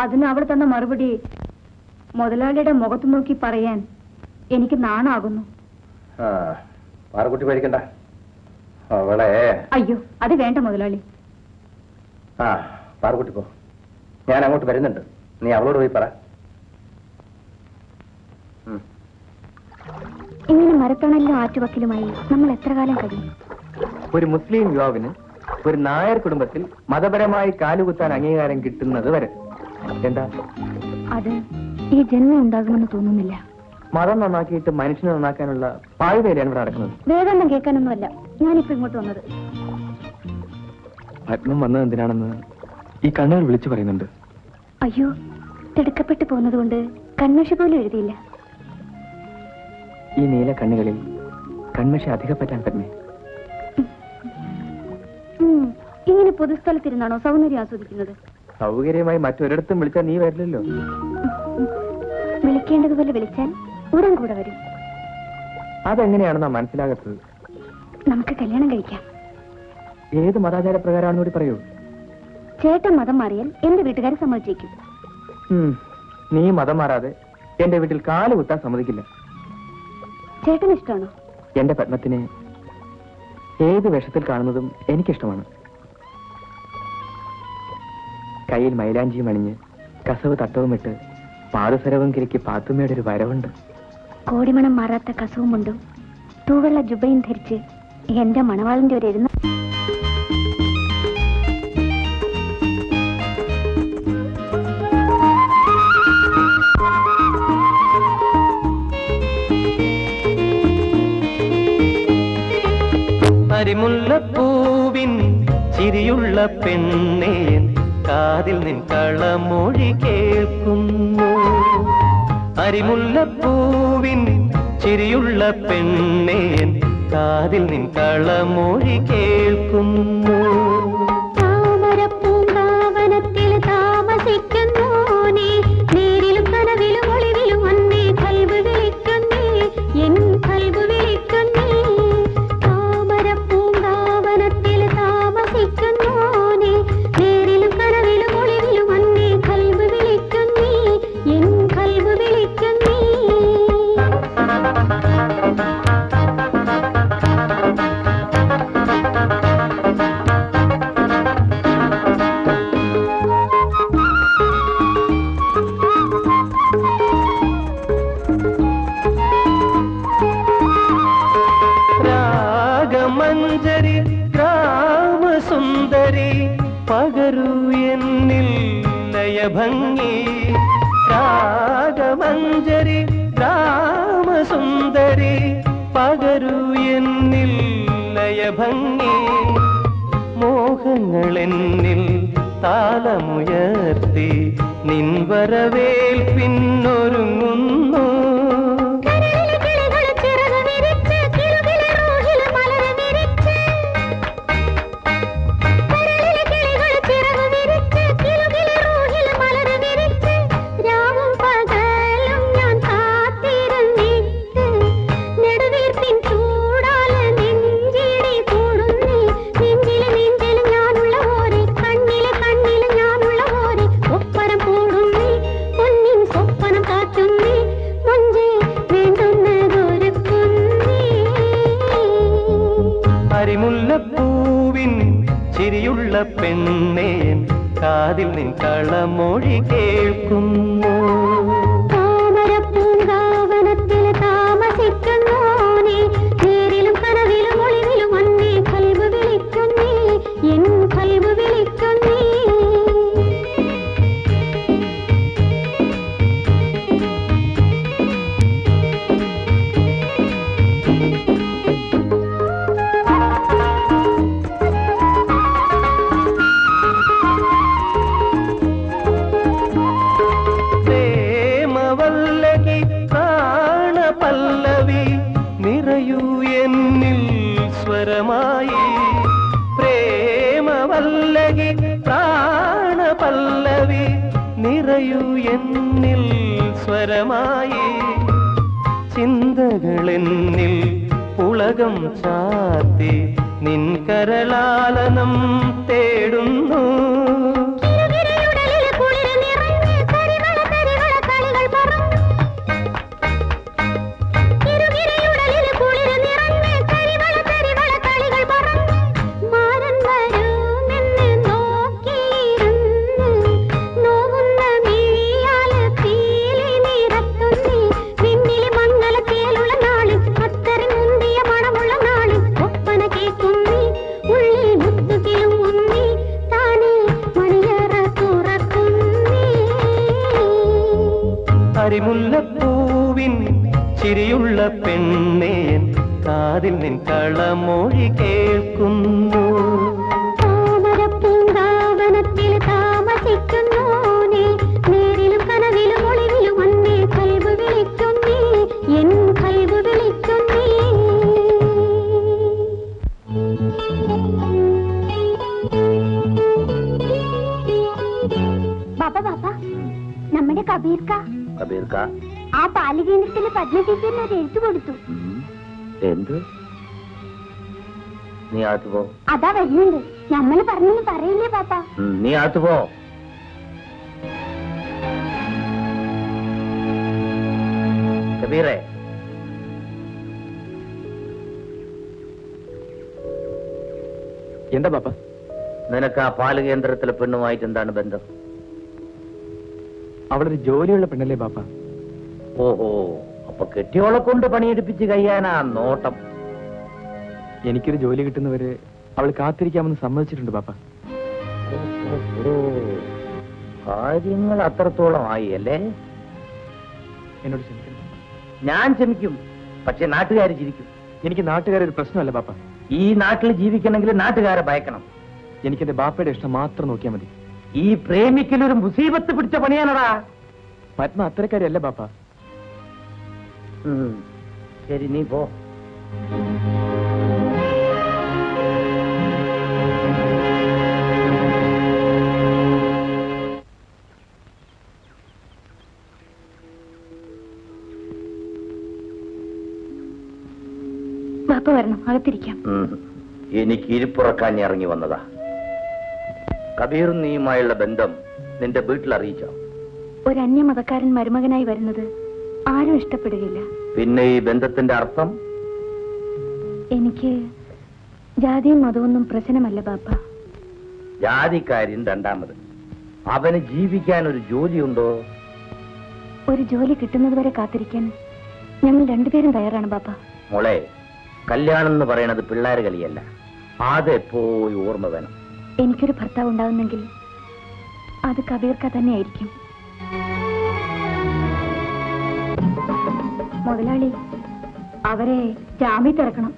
അതിന് അവൾ തന്ന മറുപടി മുതലാളിയുടെ മുഖത്ത് നോക്കി പറയാൻ എനിക്ക് നാണാകുന്നു. പാറക്കുട്ടി പേടിക്കണ്ട, അവളെ. അയ്യോ, അത് വേണ്ട മുതലാളി. പാറക്കുട്ടി പോ, ഞാൻ അങ്ങോട്ട് വരുന്നുണ്ട്. നീ അവളോട് പോയി പറ. ഇങ്ങനെ മരത്തണലിലും ആറ്റുവക്കിലുമായി നമ്മൾ എത്ര കാലം കഴിയും? ഒരു മുസ്ലിം യുവാവിന് ഒരു നായർ കുടുംബത്തിൽ മതപരമായി കാലുകുത്താൻ അംഗീകാരം കിട്ടുന്നത് വരെ. എന്താ അത് ഈ ജന്മം ഉണ്ടാകുമെന്ന് തോന്നുന്നില്ല. മതം നന്നാക്കിയിട്ട് മനുഷ്യനെ നന്നാക്കാനുള്ള പാഴുവേലയാണ് ഇവിടെ നടക്കുന്നത്. വേദാന്തം കേൾക്കാനൊന്നുമല്ല ഞാനിപ്പോ ഇങ്ങോട്ട് വന്നത്. പത്മം വന്നത് എന്തിനാണെന്ന് ഈ കണ്ണുകൾ വിളിച്ചു പറയുന്നുണ്ട്. അയ്യോ, തിടുക്കപ്പെട്ടു പോകുന്നതുകൊണ്ട് കൺമഷി പോലും എഴുതിയില്ല. ഈ നീല കണ്ണുകളിൽ കൺമഷി അധികപ്പറ്റാൻ പത്മേ. ഇങ്ങനെ പൊതുസ്ഥലത്തിരുന്നാണോ സൗന്ദര്യം ആസ്വദിക്കുന്നത്? സൗകര്യമായി മറ്റൊരിടത്തും വിളിച്ചാൽ നീ വരില്ലല്ലോ. വിളിക്കേണ്ടതുപോലെ വിളിച്ചാൽ ഉടൻ കൂടെ വരും. അതെങ്ങനെയാണെന്നാ മനസ്സിലാകത്തത്? നമുക്ക് കല്യാണം കഴിക്കാം. ഏത് മതാചാര പ്രകാരമാണെന്ന് കൂടി പറയൂ. ചേട്ടൻ മതം മാറിയാൽ എന്റെ വീട്ടുകാർ സമ്മതിച്ചേക്കും. നീ മതം മാറാതെ എന്റെ വീട്ടിൽ കാല് കുത്താൻ സമ്മതിക്കില്ല. ചേട്ടന് ഇഷ്ടമാണോ? എന്റെ പത്മത്തിനെ ഏത് വേഷത്തിൽ കാണുന്നതും എനിക്കിഷ്ടമാണ്. കയ്യിൽ മൈലാഞ്ചിയും അണിഞ്ഞ് കസവ് തട്ടവുമിട്ട് പാദസരവും കിരിക്ക് പാത്തുമ്മയുടെ ഒരു വരവുണ്ട്. കോടിമണം മാറാത്ത കസവും കൊണ്ടും തൂവെള്ള ജുബയും ധരിച്ച് എന്റെ മണവാളിന്റെ ഒരു എഴുന്ന അരിമുല്ലപ്പൂവിൻ ചിരിയുള്ള പെണ്ണേ, കാതിൽ നിൻ കളമൊഴി കേൾക്കുന്നു. അരിമുല്ലപ്പൂവിൻ ചിരിയുള്ള പെണ്ണേ, കാതിൽ നിൻ കളമൊഴി കേൾക്കുന്നു. താമരപ്പൂങ്കാവനത്തിൽ താമസിക്കുന്നു നീ, നേരിലും കനവിലും ഒളിവിലും വന്നേ കൽബ് വിളിക്കുന്നേ, എൻ കൽബ് വിളിക്കുന്നേ. താമരപ്പൂങ്കാവനത്തിൽ താമസിക്കുന്നു നീ, നേരിലും കനവിലും ഒളിവിലും വന്നേ കൽബ് വിളിക്കുന്നേ, എൻ കൽബ് വിളിക്കുന്നേ. രാഗമഞ്ജരി ഗ്രാമസുന്ദരി പകരൂ എന്നിൽ ലയഭംഗി. രാഗമഞ്ജരി ഗ്രാമസുന്ദരി പകരൂ എന്നിൽ ലയഭംഗി. മോഹങ്ങൾ എന്നിൽ താളമുയർത്തി നിൻ വരവേൽപ്പിന്നൊരുങ്ങുന്നു. ചിരിയുള്ള പെണ്ണേ കാതിൽ നിൻ കളമൊഴി കേൾക്കുന്നു. താമരപ്പൂങ്കാവനത്തിൽ താമസിക്കുന്നോനേ നേരിലും കനവിലും ഒളിവിലും വന്നേ കൽബ് വിളിക്കുന്നേ എൻ കൽബ് വിളിക്കുന്നേ. പ്രേമവല്ലകി പ്രാണപല്ലവി നിറയൂ എന്നിൽ സ്വരമായി. ചിന്തകളെന്നിൽ പുളകം ചാർത്തി നിൻ കരളാലനം തേടുന്നു. അരിമുല്ലപ്പൂവിൻ ചിരിയുള്ള പെണ്ണേ കാതിൽ നിൻ കളമൊഴി കേൾക്കുന്നു. താമരപ്പൂങ്കാവനത്തിൽ താമസിക്കുന്നോനേ നേരിലും കനവിലും ഒളിവിലും വന്നേ കൽബ് വിളിക്കുന്നേ എൻ കൽബ് വിളിക്കുന്നേ. ബാബ ബാബ നമ്മുടെ കബീർക്ക ആ ബാലകേന്ദ്രത്തിലെ പത്മ ടീച്ചറിന് ഒരു എഴുത്തു കൊടുത്തു. എന്ത്? നീ അകത്ത് പോ. അതാ വരുന്നുണ്ട്. നമ്മള് പറഞ്ഞൊന്നും പറയില്ലേ പാപ്പ. നീ അകത്ത് പോ. കബീറേ, എന്താ പാപ്പ? നിനക്ക് ആ പാല് കേന്ദ്രത്തിലെ പെണ്ണുമായിട്ട് എന്താണ് ബന്ധം? അവളൊരു ജോലിയുള്ള പെണ്ണല്ലേ പാപ്പ? ഓഹോ, അപ്പൊ കെട്ടിയോളെ കൊണ്ട് പണിയെടുപ്പിച്ച് കഴിയാനാ നോട്ടം. എനിക്കൊരു ജോലി കിട്ടുന്നവരെ അവൾ കാത്തിരിക്കാമെന്ന് സമ്മതിച്ചിട്ടുണ്ട് പാപ്പ. കാര്യങ്ങൾ അത്രത്തോളം ആയി അല്ലേ? എന്നോട് ക്ഷമിക്കണം. ഞാൻ ക്ഷമിക്കും, പക്ഷെ നാട്ടുകാർ ചിരിക്കും. എനിക്ക് നാട്ടുകാരൊരു പ്രശ്നമല്ല പാപ്പ. ഈ നാട്ടിൽ ജീവിക്കണമെങ്കിൽ നാട്ടുകാരെ ഭയക്കണം. എനിക്കെന്റെ ബാപ്പയുടെ ഇഷ്ടം മാത്രം നോക്കിയാൽ മതി. ഈ പ്രേമിക്കലൊരു മുസീബത്ത് പിടിച്ച പണിയാണടാ. പത്മ അത്തരക്കാരല്ല ബാപ്പ. ശരി, നീ പോ. ബാപ്പ വരണം, അകത്തിരിക്കാം. എനിക്ക് ഇരിപ്പുറക്കാൻ ഇറങ്ങി വന്നതാ. കബീറും നീയുമായുള്ള ബന്ധം നിന്റെ വീട്ടിൽ അറിയിച്ചോ? ഒരു അന്യമതക്കാരൻ മരുമകനായി വരുന്നത് ആരും ഇഷ്ടപ്പെടുകയില്ല. പിന്നെ ഈ ബന്ധത്തിന്റെ അർത്ഥം? എനിക്ക് ജാതിയും മതമൊന്നും പ്രശ്നമല്ല ബാപ്പ. ജാതിക്കാര്യൻ രണ്ടാമത്. അവന് ജീവിക്കാൻ ഒരു ജോലിയുണ്ടോ? ഒരു ജോലി കിട്ടുന്നത് വരെ കാത്തിരിക്കാൻ ഞങ്ങൾ രണ്ടുപേരും തയ്യാറാണ് ബാപ്പ. മോളെ, കല്യാണം എന്ന് പറയണത് പിള്ളേർ കളിയല്ല. അതെപ്പോഴും ഓർമ്മ വേണം. എനിക്കൊരു ഭർത്താവ് ഉണ്ടാവുന്നെങ്കിൽ അത് കബീർക്ക തന്നെയായിരിക്കും. മുതലാളി, അവരെ ജാമ്യത്തിറക്കണം.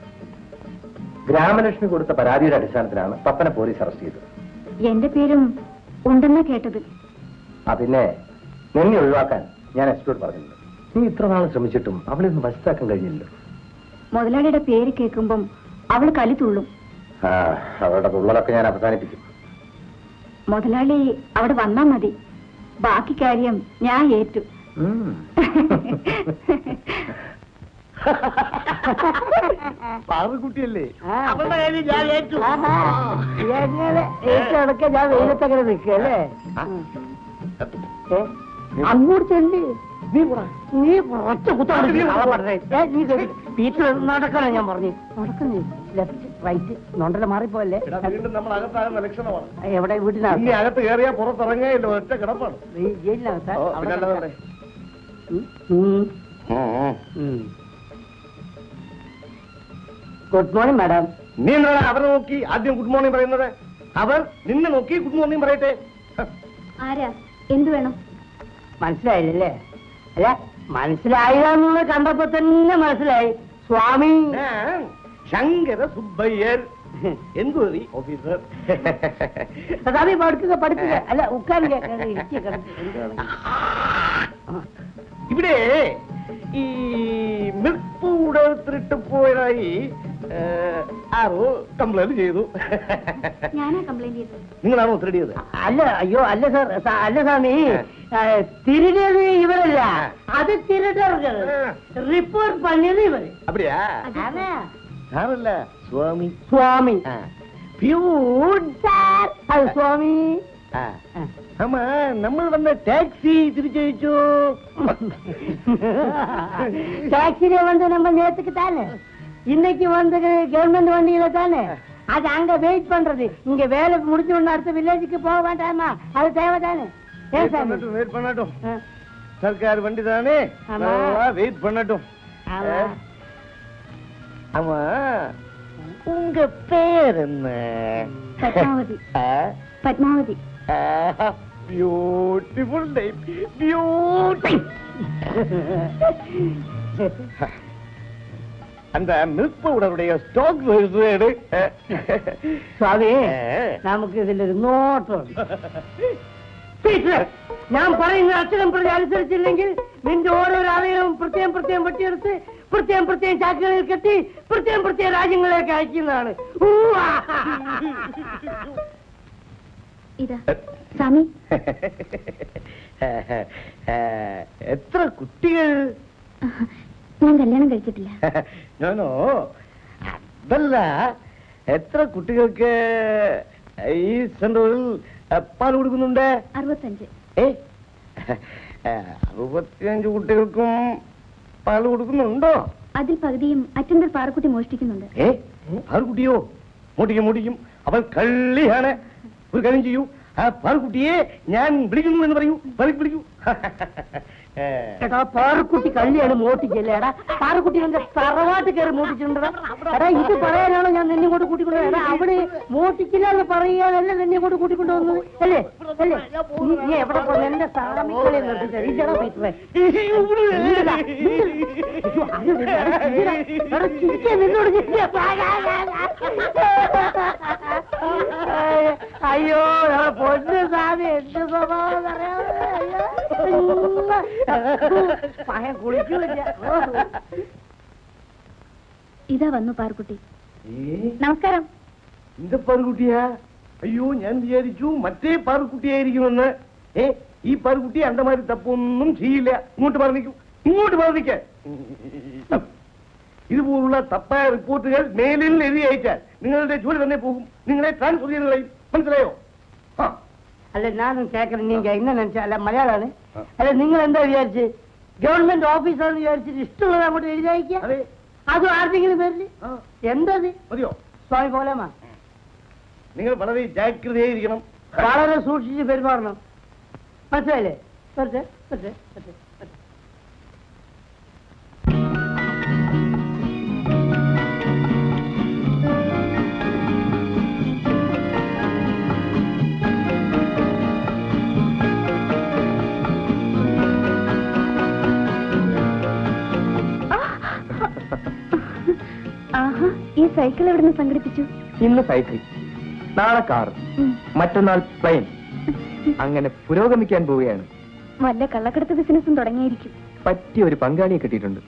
ഗ്രാമലക്ഷ്മി കൊടുത്ത പരാതിയുടെ അടിസ്ഥാനത്തിലാണ് പപ്പനെ പോലീസ് അറസ്റ്റ് ചെയ്തത്. എന്റെ പേരും ഉണ്ടെന്നാ കേട്ടത്. പിന്നെ നിന്നെ ഒഴിവാക്കാൻ ഞാൻ എസ്പിയോട് പറഞ്ഞിട്ടുണ്ട്. നീ ഇത്ര നാൾ ശ്രമിച്ചിട്ടും അവളൊന്നും വശത്താക്കാൻ കഴിഞ്ഞില്ലല്ലോ. മുതലാളിയുടെ പേര് കേൾക്കുമ്പം അവൾ കലി തുള്ളും. അവളുടെ തുള്ളലൊക്കെ ഞാൻ അവസാനിപ്പിക്കും. മുതലാളി അവിടെ വന്നാ മതി, ബാക്കി കാര്യം ഞാൻ ഏറ്റു. പാറുകുട്ടിയല്ലേ? ഏറ്റടക്ക ഞാൻ വെയിലത്തങ്ങനെ നിൽക്കല്ലേ? അങ്ങോട്ട് ചെല്ലി നീ ഒറ്റ കുത്താണ് വീട്ടിൽ നടക്കണം. ഞാൻ പറഞ്ഞു നടക്കുന്നേ. ലെഫ്റ്റ് റൈറ്റ് നോണ്ടല്ല മാറിപ്പോയല്ലേ. നമ്മൾ അകത്താകുന്ന ലക്ഷണമാണ്. എവിടെ വീട്ടിനകത്ത് അകത്ത് കയറിയാ പുറത്തിറങ്ങിയല്ലോ, ഒറ്റ കിടപ്പാണ്. ജയിലിനകത്ത്. Good morning madam. നീ എന്താണ് അവരെ നോക്കി ആദ്യം ഗുഡ് മോർണിംഗ് പറയുന്നത്? അവർ നിന്നെ നോക്കി ഗുഡ് മോർണിംഗ് പറയട്ടെ. ആരാ? എന്ത് വേണം? മനസ്സിലായില്ലേ? അല്ല മനസ്സിലായില്ല കണ്ടപ്പോ തന്നെ മനസ്സിലായി. സ്വാമി ശങ്കര സുബ്ബയ്യർ, എൻക്വയറി ഓഫീസർ. സ്വാമി പഠിക്കുക. അല്ല ഉക്കാരിക. ഇവിടെ ഈ മിൽക്ക് പൗഡർ തിരിട്ട് പോയതായി ആരോ കംപ്ലൈന്റ് ചെയ്തു. ഞാനാ കംപ്ലൈന്റ് ചെയ്തത്. നിങ്ങളാണോ തിരിടിയത്? അല്ല, അയ്യോ അല്ല സാർ. അല്ല സ്വാമി, തിരിടിയത് ഇവരല്ല, അത് തിരിട്ടവർക്ക് റിപ്പോർട്ട് പണിയത് ഇവര്. അപ്പടിയാ? സാറല്ല, സ്വാമി. സ്വാമി അത് സ്വാമി. ஆமா, நம்ம வந்த டாக்ஸி திருச்சோ. டாக்ஸில வந்து நம்ம நேத்துக்கு தானே, இன்னைக்கு வந்து கவர்மெண்ட் வண்டியில தானே. அது அங்க வெயிட் பண்றது. இங்க வேலை முடிஞ்ச உடனே அடுத்த வில்லேஜுக்கு போக வேண்டாமா? அது தேவைதானே? வெயிட் பண்ணட்டும். சர்க்கார் வண்டி தானே, வெயிட் பண்ணட்டும். ஆமா, உங்க பேர் என்ன? Padmavati. Padmavati. Beautiful name. Beautiful. அந்த மில்க் பவுடருடைய ஸ்டாக் எடு. സ്വാമി, നമുക്ക് ഇതിലൊരു നോട്ടുണ്ട്. ഞാൻ പറയുന്ന അക്ഷരം പ്രതി അനുസരിച്ചില്ലെങ്കിൽ നിന്റെ ഓരോരോ അവയവവും പ്രത്യേകം വെട്ടിയെടുത്ത് പ്രത്യേകം ചാക്കുകളിൽ കെട്ടി പ്രത്യേകം രാജ്യങ്ങളിലേക്ക് അയക്കുന്നതാണ്. ഇതാ സ്വാമി. എത്ര കുട്ടികൾ? ഞാൻ കല്യാണം കഴിച്ചിട്ടില്ല. ഞാനോ അതല്ല, എത്ര കുട്ടികൾക്ക് ഈ സെന്ററിൽ പാൽ കൊടുക്കുന്നുണ്ട്? 65. 65 കുട്ടികൾക്കും പാൽ കൊടുക്കുന്നുണ്ടോ? അതിൽ പകുതിയും അറ്റൻഡർ പാറക്കുട്ടി മോഷ്ടിക്കുന്നുണ്ട്. പാറക്കുട്ടിയോ? മോട്ടിക്കും. അവൻ കള്ളിയാണ്. ഒരു കാര്യം ചെയ്യൂ, ആ പാറക്കുട്ടിയെ ഞാൻ വിളിക്കുന്നു എന്ന് പറയൂ. വിളിക്കൂ. എടാ, പാറക്കുട്ടി കള്ളിയാണ്, മോട്ടിക്കല്ലേടാ. പാറക്കുട്ടി എന്റെ തറവാട്ട് കയറി മോട്ടിച്ചിട്ടുണ്ടാ. എടാ, ഇത് പറയാനാണോ ഞാൻ നിന്നെ കൊണ്ട് കൂട്ടിക്കൊണ്ടു? എടാ, അവിടെ മോട്ടിക്കില്ല എന്ന് പറയാനല്ല നിന്നെ കൊണ്ട് കൂട്ടിക്കൊണ്ടുവന്നത് അല്ലേ? നീ എവിടെ പോയി എന്റെ സാമിക്കളെ നിർത്തിച്ചത്? നിന്നോട് അയ്യോ പൊന്നു സാമി, എന്ത് സ്വഭാവം പറയാ. കുളിക്കൂല. ഇതാ വന്നു പാറക്കുട്ടി. നമസ്കാരം. இந்த പാറക്കുട്ടിയാ? അയ്യോ, ഞാൻ വിചാരിച്ചു മറ്റേ പാറക്കുട്ടിയായിരിക്കുമെന്ന്. ഈ പാറക്കുട്ടി அந்த மாதிரி തപ്പൊന്നും ചെയ്യില്ല. ഇങ്ങോട്ട് പറഞ്ഞിക്ക. ഇതുപോലുള്ള തപ്പായ റിപ്പോർട്ടുകൾ മേലിൽ എഴുതി അയച്ചാൽ നിങ്ങളുടെ ജോലി തന്നെ പോകും. നിങ്ങളെ ട്രാൻസ്ഫർ ചെയ്ത് കളയും. മനസ്സിലായോ? അല്ല, ഞാനും കേൾക്കണം. നീങ്ക എന്നെ നിனைச்சா? അല്ല, മലയാളാണ്. അല്ല, നിങ്ങൾ എന്താ വിചാരിച്ച്? ഗവൺമെന്റ് ഓഫീസാണെന്ന് വിചാരിച്ചിട്ട് ഇഷ്ടമുള്ളത് അങ്ങോട്ട് എഴുതി അയക്കുക. അതും ആരുടെങ്കിലും പേരില്? എന്തത്? മതിയോ? സ്വാമി പോലെമാ, നിങ്ങൾ വളരെ ജാഗ്രതയായിരിക്കണം. വളരെ സൂക്ഷിച്ച് പെരുമാറണം. മനസ്സിലായില്ലേ? ആഹാ, ഈ സൈക്കിൾ എവിടുന്ന് സംഘടിപ്പിച്ചു? ഇന്ന് സൈക്കിൾ, നാളെ കാർ, മറ്റന്നാൾ പ്ലെയിൻ. അങ്ങനെ പുരോഗമിക്കാൻ പോവുകയാണ്. വല്ല കള്ളക്കടത്ത് ബിസിനസ്സും തുടങ്ങിയിരിക്കും. പറ്റിയ ഒരു പങ്കാളിയെ കിട്ടിയിട്ടുണ്ട്.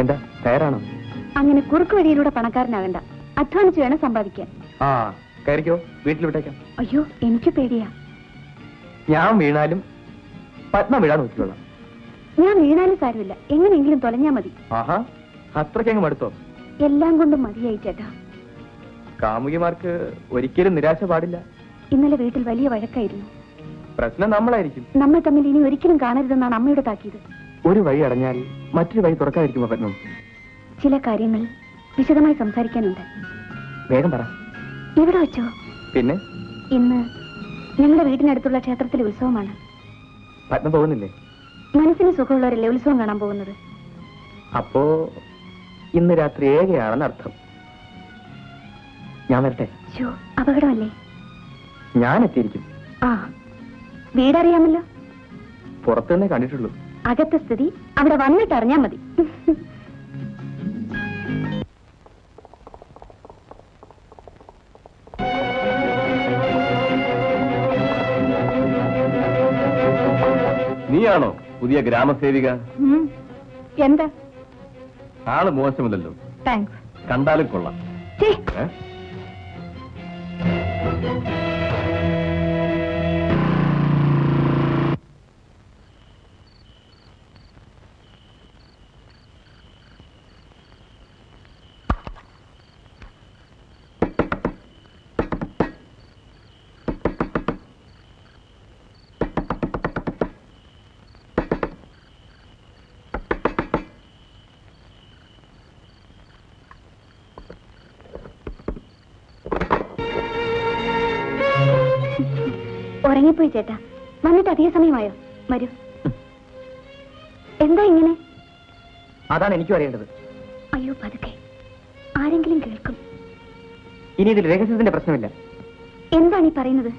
എന്താ, തയ്യാറാണോ? അങ്ങനെ കുറുക്ക് വഴിയിലൂടെ പണക്കാരനാകണ്ട. അധ്വാനിച്ച് വേണം സമ്പാദിക്കാൻ. ആ, കയറിക്കോ, വീട്ടിൽ വിട്ടേക്കാം. അയ്യോ, എനിക്ക് പേടിയാ. ഞാൻ വീണാലും പത്മ വീഴാൻ നോക്കിക്കൊള്ളാം. ഞാൻ വീണാലും സാരമില്ല, എങ്ങനെയെങ്കിലും തൊലഞ്ഞാ മതി. ആഹാ, അത്രയ്ക്കങ്ങ് മടുത്തോ? എല്ലാം കൊണ്ടും മതിയായി ചേട്ടാ. കാമുകിമാർക്ക് ഒരിക്കലും നിരാശ പാടില്ല. ഇന്നലെ വീട്ടിൽ വലിയ വഴക്കായിരുന്നു. പ്രശ്നം നമ്മളായിരിക്കും. നമ്മൾ തമ്മിൽ ഇനി ഒരിക്കലും കാണരുതെന്നാണ് അമ്മയുടെ താക്കീത്. ഒരു വഴി അടഞ്ഞാൽ മറ്റൊരു വഴി തുറക്കാതിരിക്കുമോ പത്മം? ചില കാര്യങ്ങൾ വിശദമായി സംസാരിക്കാനുണ്ട്. വേഗം പറ. എവിടെ വെച്ചോ? പിന്നെ ഇന്ന് ഞങ്ങളുടെ വീടിനടുത്തുള്ള ക്ഷേത്രത്തിലെ ഉത്സവമാണ്. പത്മ പോകുന്നില്ലേ? മനസ്സിന് സുഖമുള്ളവരല്ലേ ഉത്സവം കാണാൻ പോകുന്നത്? അപ്പോ ഇന്ന് രാത്രി ഏകയാണെന്ന് അർത്ഥം. ഞാൻ വരട്ടെ? അപകടമല്ലേ? ഞാൻ എത്തിയിരിക്കും. ആ, വീടറിയാമല്ലോ. പുറത്തുനിന്നേ കണ്ടിട്ടുള്ളൂ. അകത്തെ സ്ഥിതി അവിടെ വന്നിട്ട് അറിഞ്ഞാൽ മതി. നീയാണോ പുതിയ ഗ്രാമസേവിക? എന്താ? ആള് മോശമില്ലല്ലോ. താങ്ക്സ്. കണ്ടാലും കൊള്ളാം. ഉറങ്ങിപ്പോയി ചേട്ടാ. വന്നിട്ട് അധിക സമയമായോ? വരൂ. എന്താ ഇങ്ങനെ? അതാണ് എനിക്കും അറിയേണ്ടത്. അയ്യോ പതുക്കെ, ആരെങ്കിലും കേൾക്കും. ഇനി ഇതിൽ രഹസ്യത്തിന്റെ പ്രശ്നമില്ല. എന്താണ് ഈ പറയുന്നത്?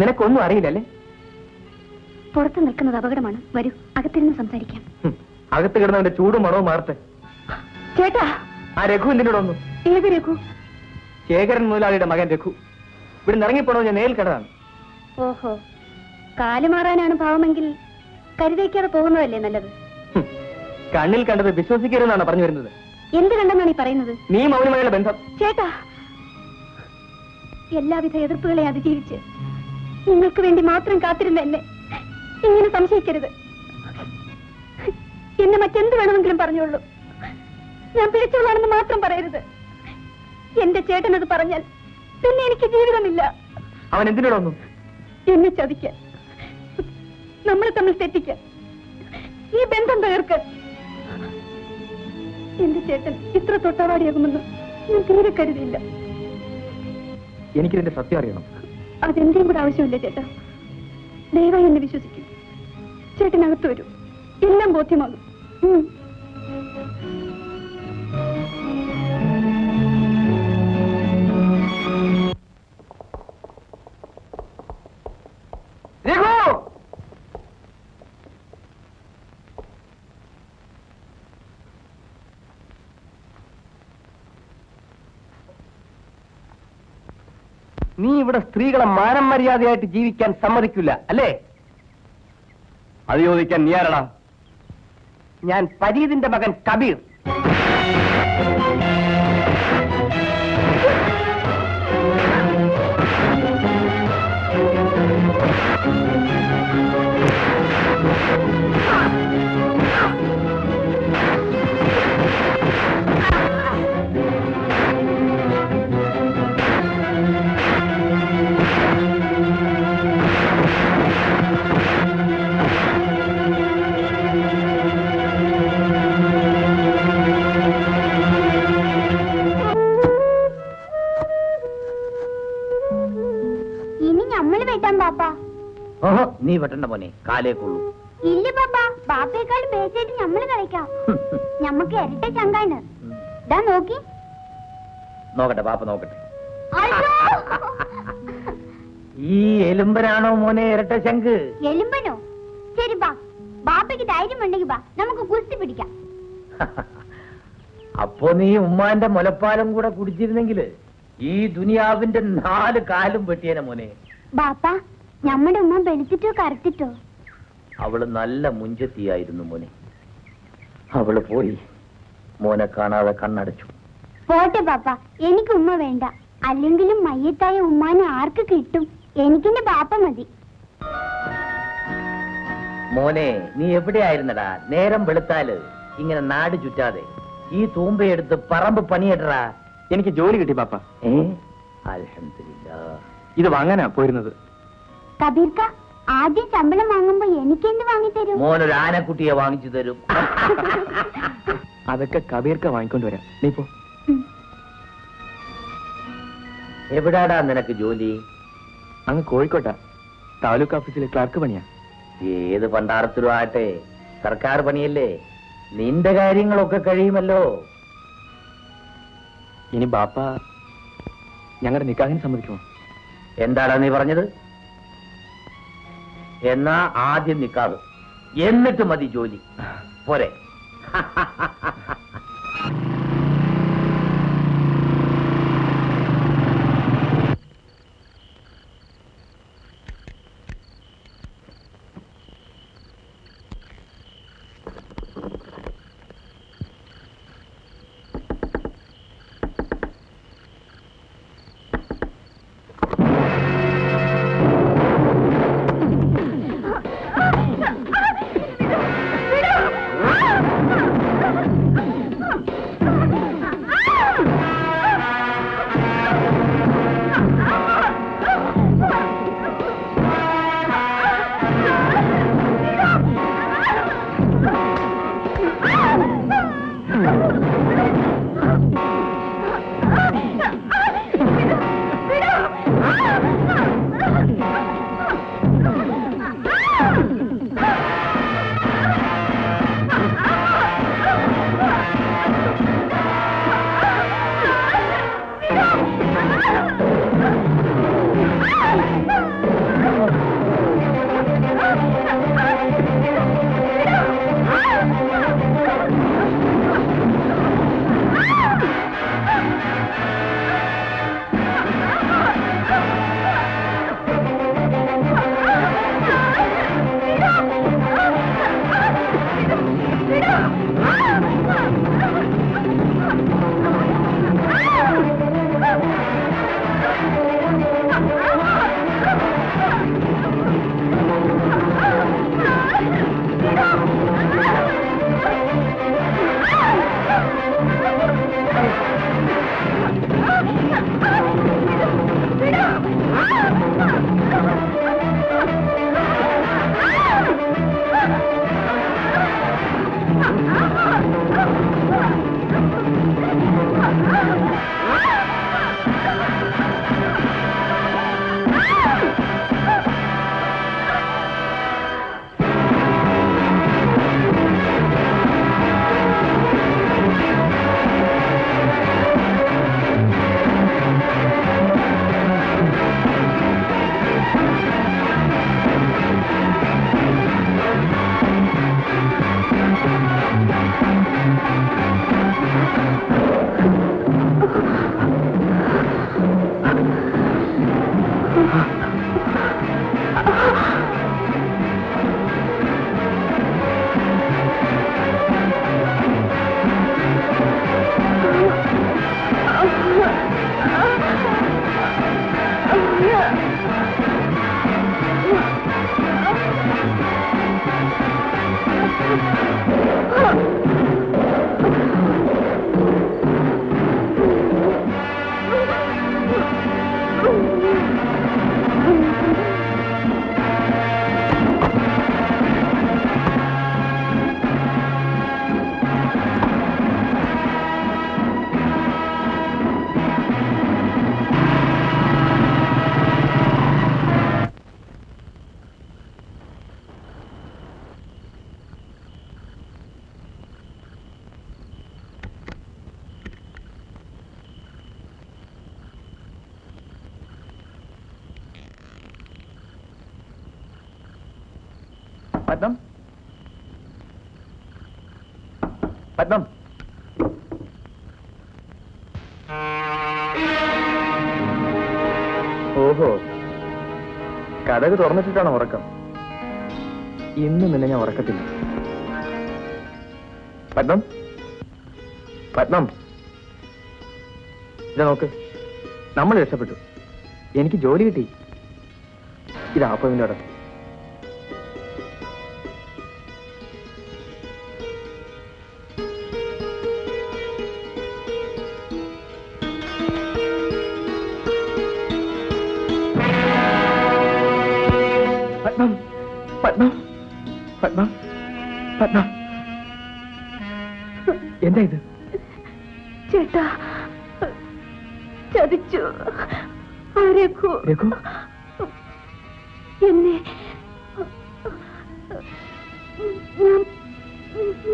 നിനക്കൊന്നും അറിയില്ലല്ലേ? പുറത്ത് നിൽക്കുന്നത് അപകടമാണ്. വരൂ, അകത്തിരുന്ന് സംസാരിക്കാം. അകത്ത് കിടന്നവന്റെ ചൂടും മണവും മാറട്ടെ. ചേട്ടാ, ആ രഘു എന്തിനോടൊന്നു? ഏത് രഘു? ശേഖരൻ മുതലാളിയുടെ മകൻ രഘു. ഇവിടെ ഇറങ്ങിപ്പോണോ ഞാൻ നേരിൽ കണ്ടതാണ്. ഓഹോ, കാലുമാറാനാണ് ഭാവമെങ്കിൽ കരുതയ്ക്കാതെ പോകുന്നതല്ലേ നല്ലത്. കണ്ണിൽ കണ്ടത് വിശ്വസിക്കരുതെന്നാണ് പറഞ്ഞു വരുന്നത്. എന്ത് കണ്ടെന്നാണ് ഈ പറയുന്നത്? നീ മൗനമായുള്ള ബന്ധം. ചേട്ടാ, എല്ലാവിധ എതിർപ്പുകളെ അതിജീവിച്ച് നിങ്ങൾക്ക് വേണ്ടി മാത്രം കാത്തിരുന്ന എന്നെ ഇങ്ങനെ സംശയിക്കരുത്. എന്നെ മറ്റെന്ത് വേണമെങ്കിലും പറഞ്ഞോളൂ. ഞാൻ പിടിച്ചവളാണെന്ന് മാത്രം പറയരുത്. എന്റെ ചേട്ടനത് പറഞ്ഞാൽ പിന്നെ എനിക്ക് ജീവിതമില്ല. അവൻ എന്തിനോടൊന്നും? എന്നെ ചതിക്കാൻ, നമ്മളെ തമ്മിൽ തെറ്റിക്കാൻ, ഈ ബന്ധം തകർക്കാൻ. എന്റെ ചേട്ടൻ ഇത്ര തൊട്ടവാടിയാകുമെന്ന് ഞാൻ തീരെ കരുതിയില്ല. എനിക്കിതിന്റെ സത്യം അറിയണം. അതെന്റെയും കൂടെ ആവശ്യമില്ല ചേട്ടാ. ദയവായി എന്നെ വിശ്വസിക്കും. ചേട്ടനകത്ത് വരൂ, എല്ലാം ബോധ്യമാകും. നീ ഇവിടെ സ്ത്രീകളെ മാനം മര്യാദയായിട്ട് ജീവിക്കാൻ സമ്മതിക്കില്ല അല്ലേ? അത് ചോദിക്കാൻ നീ ആരടാ? ഞാൻ പരീതിന്റെ മകൻ കബീർ. നീ വെട്ടണ്ട മോനെ, കാലേക്കുള്ളൂ. ഇല്ല പാപ്പ, ബാപ്പയെക്കാൾ പേച്ചായിട്ട് ഞമ്മള് കളിക്കാം. ഞമ്മക്ക് ഇരട്ട ചങ്കാണ്. ഇതാ നോക്കി. നോക്കട്ടെ പാപ്പ നോക്കട്ടെ. ഈ എലുമ്പനാണോ മോനെ ഇരട്ട ശങ്ക്? എലുമ്പനോ? ശരി ബാ, ബാപ്പയ്ക്ക് ധൈര്യമുണ്ടെങ്കിൽ ബാ, നമുക്ക് കുസ്തി പിടിക്കാം. അപ്പോ നീ ഉമ്മാന്റെ മുലപ്പാലം കൂടെ കുടിച്ചിരുന്നെങ്കില് ഈ ദുനിയാവിന്റെ 4 കാലും വെട്ടിയേനെ മോനെ. ബാപ്പ, നമ്മുടെ ഉമ്മ വെളുത്തിട്ടോ കറുത്തിട്ടോ? അവള് നല്ല മുഞ്ചത്തിയായിരുന്നു മോനെ. അവള് പോയി, മോനെ കാണാതെ കണ്ണടച്ചു. പോട്ടെ പാപ്പ, എനിക്ക് ഉമ്മ വേണ്ട. അല്ലെങ്കിലും മയ്യത്തായ ഉമ്മാനെ ആർക്ക് കിട്ടും? എനിക്കെന്റെ ബാപ്പ മതി. മോനെ, നീ എവിടെയായിരുന്നടാ? നേരം വെളുത്താല് ഇങ്ങനെ നാട് ചുറ്റാതെ ഈ തൂമ്പയെടുത്ത് പറമ്പ് പണിയിടറാ. എനിക്ക് ജോലി കിട്ടി പാപ്പ. അൽഹംദുലില്ലാ. ഇത് വാങ്ങാനാ പോയിരുന്നത്. കബീർക്ക, ആദ്യം ശമ്പളം വാങ്ങുമ്പോ എനിക്ക് എന്ത് വാങ്ങിത്തരും? മോനൊരു ആനക്കുട്ടിയെ വാങ്ങിച്ചു തരും. അതൊക്കെ കബീർക്ക വാങ്ങിക്കൊണ്ട് വരാം. നീ പോ. എവിടാടാ നിനക്ക് ജോലി? അങ്ങ് കോഴിക്കോട്ടാ, താലൂക്ക് ഓഫീസിലെ ക്ലർക്ക് പണിയാ. ഏത് പണ്ടാരത്തിലും ആട്ടെ, സർക്കാർ പണിയല്ലേ, നിന്റെ കാര്യങ്ങളൊക്കെ കഴിയുമല്ലോ. ഇനി ബാപ്പ ഞങ്ങളുടെ നിക്കാഹിന് സമ്മതിക്കുമോ? എന്താടാ നീ പറഞ്ഞത്? എന്നാ ആദ്യം നിക്കാഹ്, എന്നിട്ട് മതി ജോലി. പോരെ? പത്മം, പത്മം, ഓഹോ, കഥക് തുറന്നിട്ടിട്ടാണ് ഉറക്കം. ഇന്ന് നിന്നെ ഞാൻ ഉറക്കത്തില്ല. പത്മം, പത്മം, ഇതാ നോക്ക്, നമ്മൾ രക്ഷപ്പെട്ടു. എനിക്ക് ജോലി കിട്ടി. ഇതാ അപ്പോയിന്റ്മെന്റ് ഓർഡർ. പത്മ പത്മ പത്മ എന്താ ഇത്? ചേട്ടാ, ചതിച്ചു. രഘു എന്നെ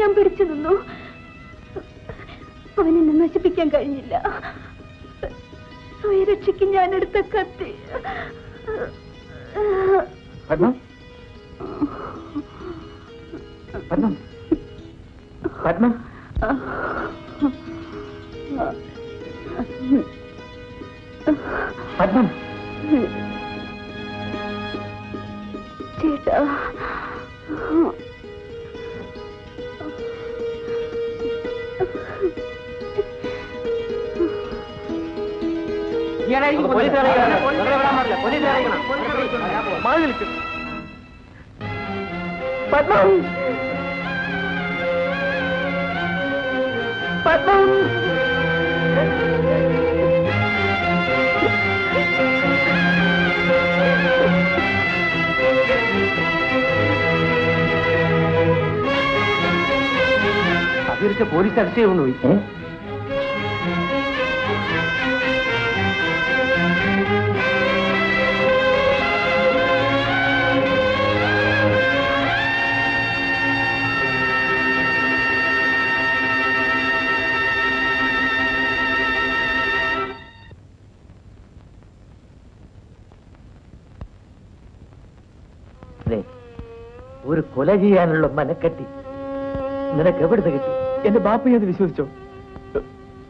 ഞാൻ പിടിച്ചു നിന്നു. അവനെന്നെ നശിപ്പിക്കാൻ കഴിഞ്ഞില്ല. സ്വയരക്ഷയ്ക്ക് ഞാൻ എടുത്ത കത്തി. പത്മ പത്മ പത്മ പത്മ ചേട്ടാ, അവർക്ക് പോലീസ് അറസ്റ്റ് ചെയ്തുകൊണ്ടുപോയി. ഒരു കൊല ചെയ്യാനുള്ള മനക്കെട്ടി നിനക്ക് എവിടുന്ന് കിട്ടി? എന്റെ ബാപ്പയെ അത് വിശ്വസിച്ചോ?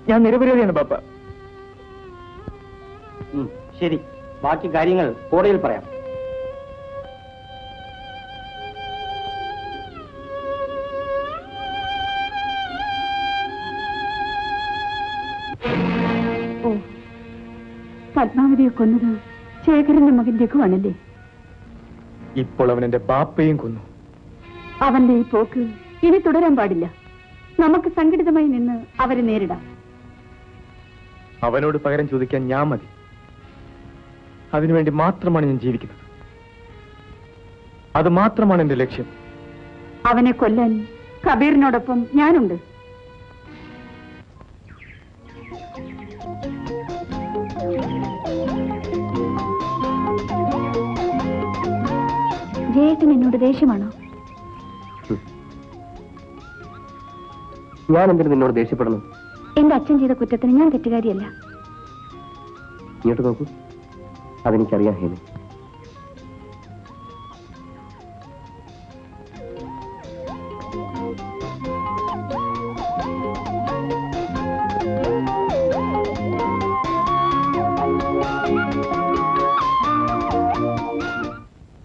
ഞാൻ നിരപരാധിയാണ് ബാപ്പ. ശരി, ബാക്കി കാര്യങ്ങൾ കോടതിയിൽ പറയാം. ഓ, പത്മാവതിയെ കൊന്നത് ശേഖരന്റെ മകൻ രഘുവാണല്ലേ? ഇപ്പോൾ അവൻ എന്റെ ബാപ്പയും കൊന്നു. അവന്റെ ഈ പോക്ക് ഇനി തുടരാൻ പാടില്ല. നമുക്ക് സംഘടിതമായി നിന്ന് അവരെ നേരിടാം. അവനോട് പകരം ചോദിക്കാൻ ഞാൻ മതി. അതിനുവേണ്ടി മാത്രമാണ് ഞാൻ ജീവിക്കുന്നത്. അത് മാത്രമാണ് എന്റെ ലക്ഷ്യം. അവനെ കൊല്ലാൻ കബീറിനോടൊപ്പം ഞാനുണ്ട്. ജയേട്ടൻ എന്നോട് ദേഷ്യമാണോ? ഞാൻ എന്തിനു നിന്നോട് ദേഷ്യപ്പെടുന്നു? എന്റെ അച്ഛൻ ചെയ്ത കുറ്റത്തിന് ഞാൻ തെറ്റുകാരിയല്ല. ഇങ്ങോട്ട് നോക്കൂ, അതെനിക്കറിയാം ഹേമി.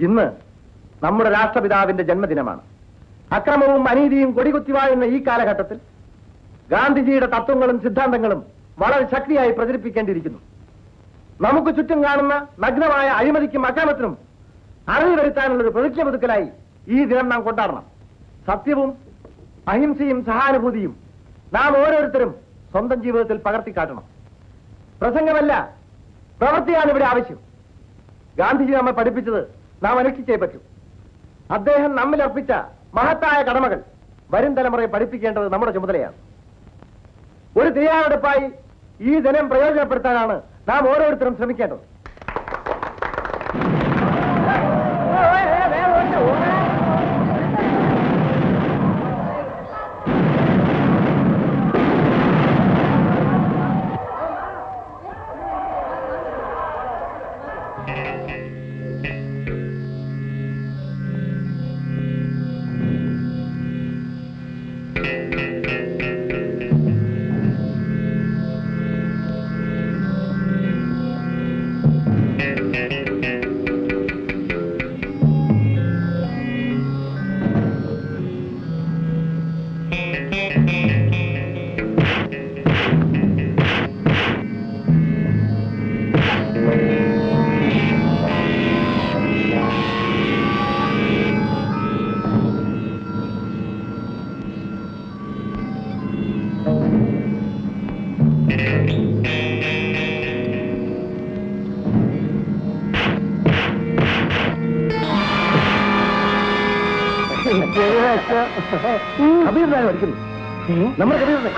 ഇന്ന് നമ്മുടെ രാഷ്ട്രപിതാവിന്റെ ജന്മദിനമാണ്. അക്രമവും അനീതിയും കൊടികുത്തിവാഴുന്ന ഈ കാലഘട്ടത്തിൽ ഗാന്ധിജിയുടെ തത്വങ്ങളും സിദ്ധാന്തങ്ങളും വളരെ ശക്തിയായി പ്രചരിപ്പിക്കേണ്ടിയിരിക്കുന്നു. നമുക്ക് ചുറ്റും കാണുന്ന നഗ്നമായ അഴിമതിക്കും അക്രമത്തിനും അറിവ് വരുത്താനുള്ള ഒരു പ്രതിജ്ഞ പുതുക്കലായി ഈ ദിനം നാം കൊണ്ടാടണം. സത്യവും അഹിംസയും സഹാനുഭൂതിയും നാം ഓരോരുത്തരും സ്വന്തം ജീവിതത്തിൽ പകർത്തിക്കാട്ടണം. പ്രസംഗമല്ല, പ്രവൃത്തിയാണ് ഇവിടെ ആവശ്യം. ഗാന്ധിജി നമ്മെ പഠിപ്പിച്ചത് നാം അനുഷ്ഠിച്ചേ പറ്റൂ. അദ്ദേഹം നമ്മിൽ അർപ്പിച്ച മഹത്തായ കടമകൾ വരും തലമുറയെ പഠിപ്പിക്കേണ്ടത് നമ്മുടെ ചുമതലയാണ്. ഒരു തയ്യാറെടുപ്പായി ഈ ദിനം പ്രയോജനപ്പെടുത്താനാണ് നാം ഓരോരുത്തരും ശ്രമിക്കേണ്ടത്. കബീറിനാണ് പഠിക്കുന്നു. നമ്മുടെ കബീറിനെ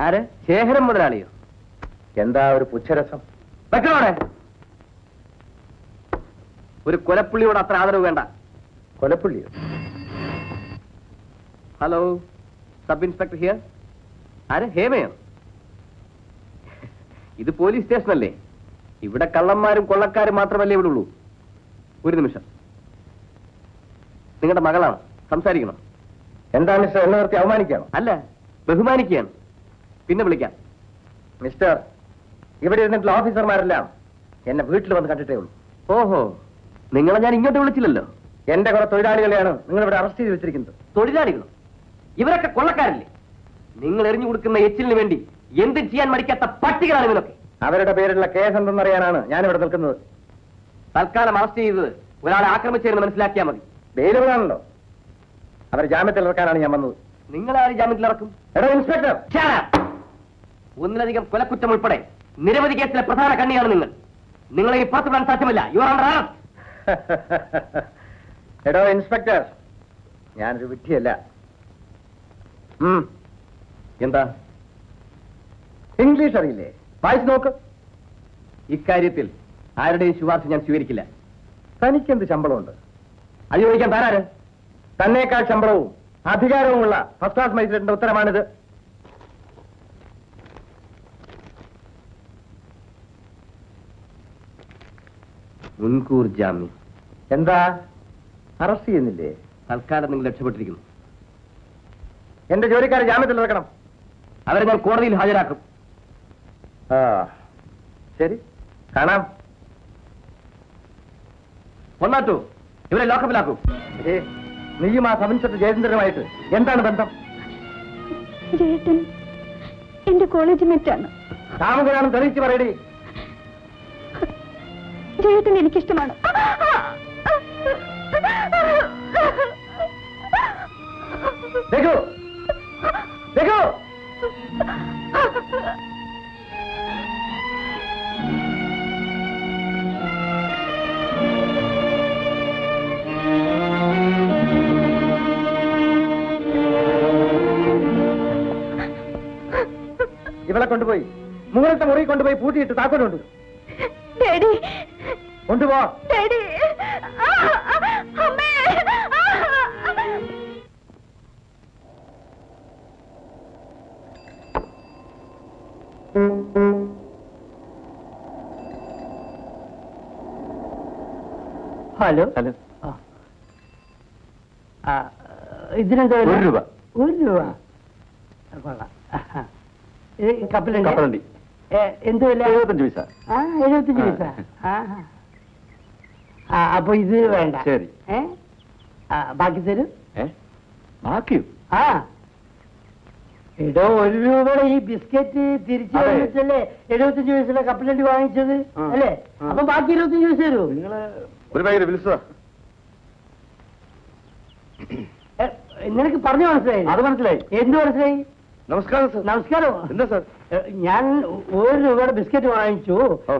ആര്? ശേഖരം മുതലാളിയോ? എന്താ ഒരു പുച്ഛരസം? വെക്കണോടെ ഒരു കൊലപ്പുള്ളിയോട് അത്ര ആദരവ് വേണ്ട. കൊലപ്പുള്ളിയോ? Hello, sub inspector here. ആര്? ഹേമയോ? ഇത് പോലീസ് സ്റ്റേഷനല്ലേ? ഇവിടെ കള്ളന്മാരും കൊള്ളക്കാരും മാത്രമല്ലേ ഇവിടെ ഉള്ളൂ. ഒരു നിമിഷം, നിങ്ങളുടെ മകളാണ്, സംസാരിക്കണം. എന്താ മിസ്റ്റർ, എന്നെ നിർത്തി അവമാനിക്കുകയാണോ? അല്ല, ബഹുമാനിക്കുകയാണ്. പിന്നെ വിളിക്കാം. മിസ്റ്റർ, ഇവിടെ ഇരുന്നിട്ടുള്ള ഓഫീസർമാരെല്ലാം എന്നെ വീട്ടിൽ വന്ന് കണ്ടിട്ടേ ഉള്ളൂ. ഓഹോ, നിങ്ങളെ ഞാൻ ഇങ്ങോട്ട് വിളിച്ചില്ലല്ലോ. എന്റെ കുറെ തൊഴിലാളികളെയാണ് നിങ്ങൾ ഇവിടെ അറസ്റ്റ് ചെയ്ത് വെച്ചിരിക്കുന്നത്. തൊഴിലാളികളോ? ഇവരൊക്കെ കൊള്ളക്കാരല്ലേ? നിങ്ങൾ എറിഞ്ഞു കൊടുക്കുന്ന എച്ചിലിന് വേണ്ടി എന്ത് ചെയ്യാൻ മടിക്കാത്ത പട്ടികളാണ് ഇവരൊക്കെ. അവരുടെ പേരിലുള്ള കേസ് എന്തെന്നറിയാനാണ് ഞാനിവിടെ നിൽക്കുന്നത്. തൽക്കാലം അറസ്റ്റ് ചെയ്തത് ഒരാളെ ആക്രമിച്ചതെന്ന് മനസ്സിലാക്കിയാൽ മതി. ബെയിലുകളാണല്ലോ. അവരെ ജാമ്യത്തിൽ ഇറക്കാനാണ് ഞാൻ വന്നത്. നിങ്ങളാര് ജാമ്യത്തിൽ ഇറക്കും? എടോ ഇൻസ്പെക്ടർ, ഒന്നിലധികം കൊലക്കുറ്റം ഉൾപ്പെടെ നിരവധി കേസിലെ പ്രധാന കണ്ണിയാണ് നിങ്ങൾ. നിങ്ങളെ ഈ പുറത്തുവിടാൻ സാധ്യമല്ല. You are under arrest. എടോ ഇൻസ്പെക്ടർ, ഞാനൊരു വിഡ്ഢിയല്ല. എന്താ? ഇംഗ്ലീഷ് അറിയില്ലേ? വായിച്ചു നോക്ക്. ഇക്കാര്യത്തിൽ ആരുടെയും ശുപാർശ ഞാൻ സ്വീകരിക്കില്ല. തനിക്കെന്ത് ശമ്പളമുണ്ട്? അത് ചോദിക്കാൻ താരാര്? തന്നേക്കാൾ ശമ്പളവും അധികാരവുമുള്ള ഫസ്റ്റ് ക്ലാസ് മജിസ്ട്രേറ്റിന്റെ ഉത്തരമാണിത്. മുൻകൂർ ജാമ്യം. എന്താ, അറസ്റ്റ് ചെയ്യുന്നില്ലേ? തൽക്കാലം നിങ്ങൾ രക്ഷപ്പെട്ടിരിക്കുന്നു. എന്റെ ജോലിക്കാരെ ജാമ്യത്തിൽ ഇറക്കണം. അവരെ ഞാൻ കോടതിയിൽ ഹാജരാക്കും. ശരി, കാണാം. ഒന്നാറ്റു, ഇവരെ ലോക്കപ്പിലാക്കൂ. നീയും ആ സബ് ഇൻസ്പെക്ടർ ജയചന്ദ്രനുമായിട്ട് എന്താണ് ബന്ധം? ജയേട്ടൻ എന്റെ കോളേജ് മേറ്റാണ്. താമസമാണെന്ന് തെളിയിച്ച് പറയടി. ജയേട്ടൻ എനിക്കിഷ്ടമാണ്. देखो देखो അവളെ കൊണ്ടുപോയി മുകളിലത്തെ മുറി കൊണ്ടുപോയി പൂട്ടിയിട്ട് താക്കോലുണ്ട്. കൊണ്ടുപോ. Hello hello. ഇതിനെന്താ? 1 രൂപ. 1 രൂപ കൊള്ളാം. കപ്പലുണ്ട്. എന്ത് വില? 75 പൈസ. 75 പൈസ. അപ്പൊ ഇത് വേണ്ട. ശരി. ബാക്കി തരും. ബാക്കിയോ? എടോ 1 രൂപയുടെ ഈ ബിസ്ക്കറ്റ് തിരിച്ചു വന്നിട്ടല്ലേ 75 പൈസയുടെ കപ്പലണ്ടി വാങ്ങിച്ചത് അല്ലേ? അപ്പൊ ബാക്കി 25 പൈസ തരൂ. നിങ്ങള് ഒരു പാക്കറ്റ് വിളിച്ചതാ. നിനക്ക് പറഞ്ഞു മനസ്സിലായി? അത് മനസ്സിലായി. എന്ത് മനസ്സിലായി? നമസ്കാരം സർ. നമസ്കാരം. എന്താ സാർ? ഞാൻ 1 രൂപയുടെ ബിസ്ക്കറ്റ് വാങ്ങിച്ചു.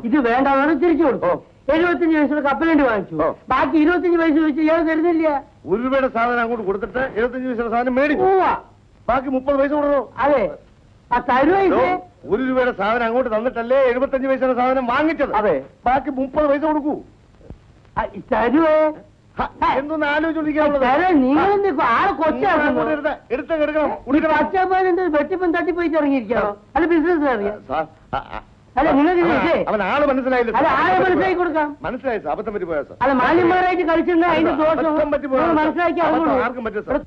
ഇത് വേണ്ടാന്ന് തിരിച്ചു കൊടുത്തു. 75 പൈസയുടെ കപ്പലണ്ടി വാങ്ങിച്ചു. ബാക്കി 25 പൈസ വെച്ച് ഇയാൾ തരുന്നില്ല. 1 രൂപയുടെ സാധനം അങ്ങോട്ട് കൊടുത്തിട്ട് 75 പൈസയുടെ സാധനം മേടിച്ചു. ബാക്കി 30 പൈസ കൊടുക്കണോ? അതെ. തരുവ. 1 രൂപയുടെ സാധനം അങ്ങോട്ട് തന്നിട്ടല്ലേ 75 പൈസയുടെ സാധനം വാങ്ങിച്ചത്? അതെ. ബാക്കി 30 പൈസ കൊടുക്കൂ. തരുവേ. എന്തൊന്ന് ആലോചിച്ചോണ്ടിരിക്കാനുള്ളത്? വെട്ടിപ്പം തട്ടിപ്പോയിട്ട് ഇറങ്ങിയിരിക്കാണോ? അല്ല ബിസിനസ് അറിയാം. അല്ല നിങ്ങൾക്ക് അവൻ ആള് മനസ്സിലായില്ല. അല്ല ആളെ മനസ്സിലാക്കി കൊടുക്കാം. മനസ്സിലായി സാർ. അബദ്ധം പറ്റി പോയാ സാർ. അല്ല മാന്യന്മാരായിട്ട് കളിച്ചിട്ടുണ്ടെങ്കിൽ അതിന്റെ ദോഷം മനസ്സിലാക്കി ആർക്കും പറ്റും സാർ.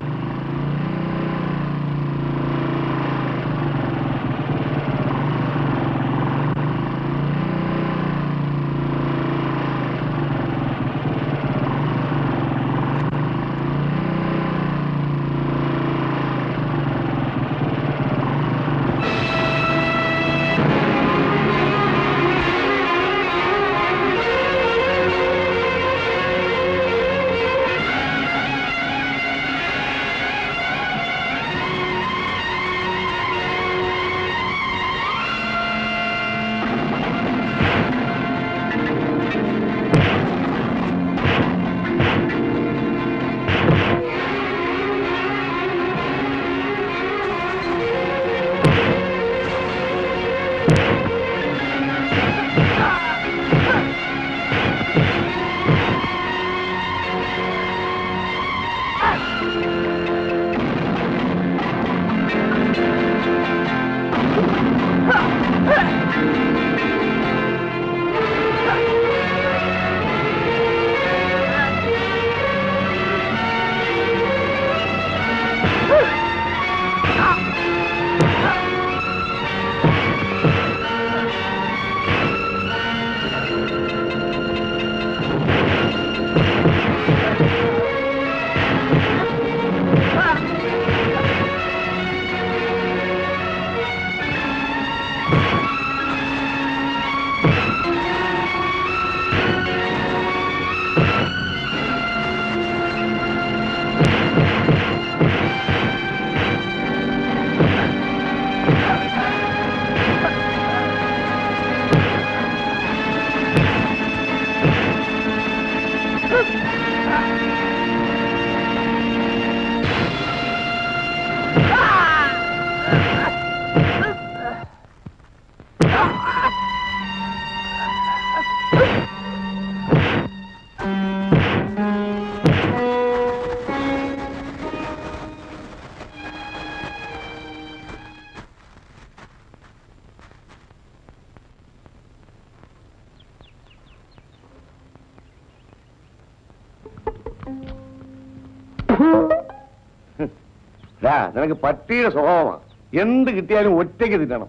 നിനക്ക് പട്ടിയുടെ സ്വഭാവമാണ്. എന്ത് കിട്ടിയാലും ഒറ്റയ്ക്ക് തിന്നണം.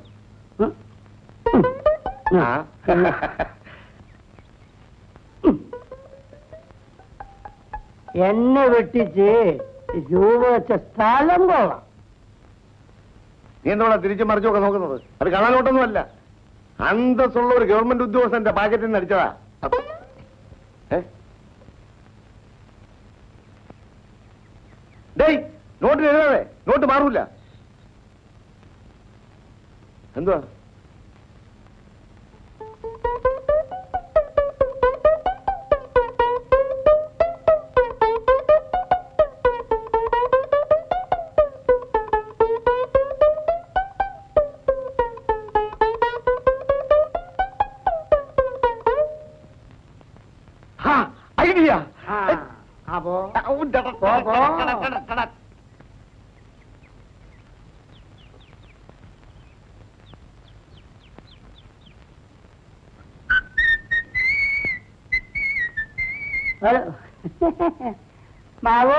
എന്നെ വെട്ടിച്ച് രൂപ വെച്ച സ്ഥലം പോകാം. നീ എന്തോടാ തിരിച്ചു മറിച്ചൊക്കെ നോക്കുന്നത്? അത് കാണാനോട്ടൊന്നുമല്ല. അന്തസ്സുള്ള ഒരു ഗവൺമെന്റ് ഉദ്യോഗസ്ഥന്റെ പാക്കറ്റിൽ നിന്ന് അടിച്ചതാ. ഡേയ്, നോട്ടിൽ എഴുതാതെ. നോട്ട് മാറൂല. എന്തുവാ? ഐഡിയ. അപ്പോ മാവോ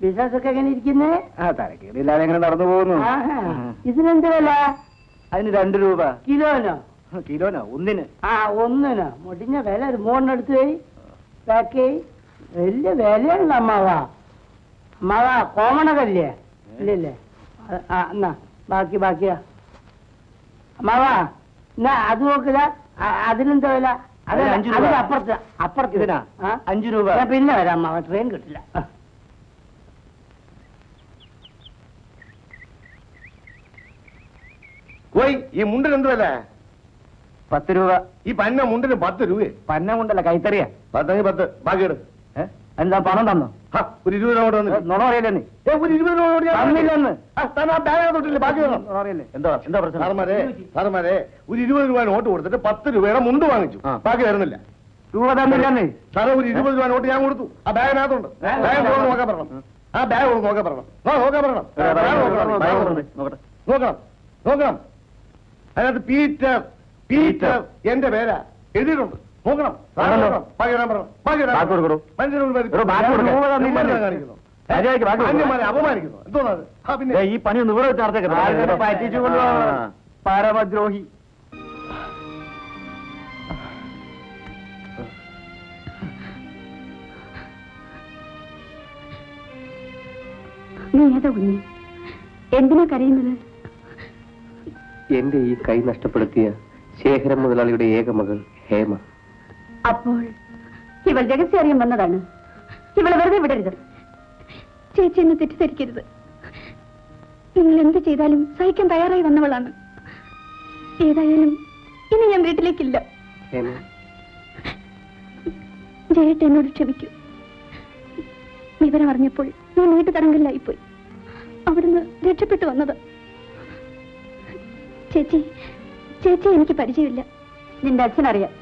ബിസിനസ് ഒക്കെ എങ്ങനെ ഇരിക്കുന്നേ? തലക്കേടില്ലാതെ എങ്ങനെ നടന്നു പോകുന്നു. ഇതിനെന്ത് വില? അതിന് 2 രൂപ. കിലോനോ? കിലോനോ? ഒന്നിന്. ഒന്നിനോ? മുടിഞ്ഞ വില ഒരു 3 എടുത്ത് പോയി ബാക്കി വലിയ വിലയാണല്ലോ അമ്മാവാ. അമ്മാവാ കോമണകല്ലേ? ഇല്ലല്ലേ? എന്നാ ബാക്കിയാ അമ്മാവാ. എന്നാ അത് നോക്കുക. അതിനെന്താ വില? അപ്പുറത്ത് 5 രൂപ. ഞാൻ പിന്നെ വരാം അമ്മാവ, ട്രെയിൻ കിട്ടില്ല. പോയി ഈ മുണ്ടിന് എന്ത് വില? 10 രൂപ. ഈ പന്ന മുണ്ടിന് 10 രൂപ. പന്ന കൊണ്ടല്ല, കൈത്തറിയാ. 10 ബാക്കി എടു. എന്താ പണം തന്നോ? ഒരു 20 രൂപ വന്നു. നുണ പറയല്ലേ നീ? ഒരു 20 രൂപ തന്നില്ലെന്ന്. തൊട്ടില്ല. ബാക്കി അറിയില്ലേ? എന്താ പ്രശ്നം? സാറന്മാരെ ഒരു 20 രൂപ നോട്ട് കൊടുത്തിട്ട് 10 രൂപയുടെ മുണ്ട് വാങ്ങിച്ചു. ബാക്കി വരുന്നില്ല. രൂപ തന്നില്ലെന്ന്. സാറേ ഒരു 20 രൂപ നോട്ട് ഞാൻ കൊടുത്തു. ആ ബാഗിനകത്തുണ്ട്. ബാഗ് നോക്കാൻ പറയണം. ആ ബാഗ് നോക്കാൻ പറയണം. നോക്കണം. അതിനകത്ത് പീറ്റർ എന്റെ പേരാ എഴുതിയിട്ടുണ്ട്. നോക്കണം. അപമാനിക്കുന്നു. എന്തോന്നത്? പിന്നെ ഈ പണി ഒന്ന് ഇവിടെ വെച്ച് പറ്റിച്ചുകൊണ്ട് പരമദ്രോഹി. നീ ഏതാ കുഞ്ഞ്? എന്തിനാ കരയുന്നത്? എന്റെ ഈ കൈ നഷ്ടപ്പെടുത്തിയ ശേഖരൻ മുതലാളിയുടെ ഏക മകൾ ഹേമ. അപ്പോൾ ഇവൾ രഹസ്യം അറിയാൻ വന്നതാണ്. ഇവളെ വെറുതെ വിടരുത്. ചേച്ചി എന്നെ തെറ്റിദ്ധരിക്കരുത്. നിങ്ങൾ എന്ത് ചെയ്താലും സഹിക്കാൻ തയ്യാറായി വന്നവളാണ്. ഏതായാലും ഇനി ഞാൻ വീട്ടിലേക്കില്ല. ജയേട്ട എന്നോട് ക്ഷമിക്കൂ. വിവരം അറിഞ്ഞപ്പോൾ ഞാൻ വീട്ടു തടങ്കലിലായിപ്പോയി. അവിടുന്ന് രക്ഷപ്പെട്ടു വന്നത്. ചേച്ചി എനിക്ക് പരിചയമില്ല. നിന്റെ അച്ഛനറിയാം.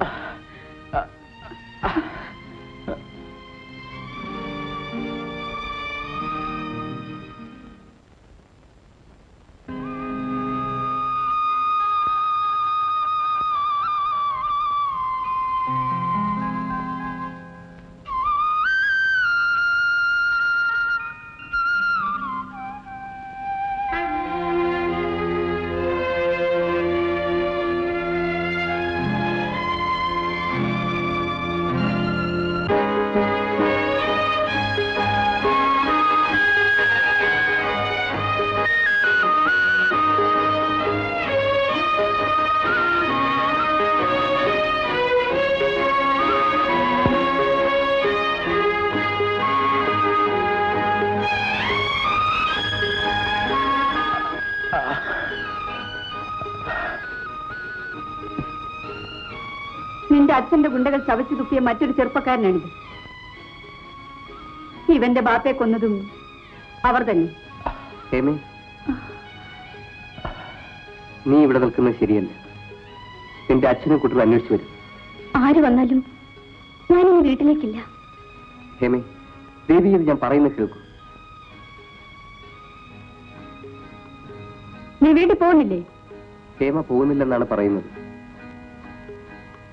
നിന്റെ അച്ഛന്റെ ഗുണ്ടകൾ ചവച്ചു തുപ്പിയ മറ്റൊരു ചെറുപ്പക്കാരനാണിത്. ഇവന്റെ ബാപ്പയെ കൊന്നതും അവർ തന്നെ. നീ ഇവിടെ നിൽക്കുന്നത് ശരിയല്ല. നിന്റെ അച്ഛനെ കുട്ടികൾ അന്വേഷിച്ചു വരും. ആര് വന്നാലും ഞാനിനി വീട്ടിലേക്കില്ല. ഹേമേ, ദേവി ഞാൻ പറയുന്നത് കേൾക്കൂ. നീ വീട്ടിൽ പോകുന്നില്ലേ? ഹേമ പോകുന്നില്ലെന്നാണ് പറയുന്നത്.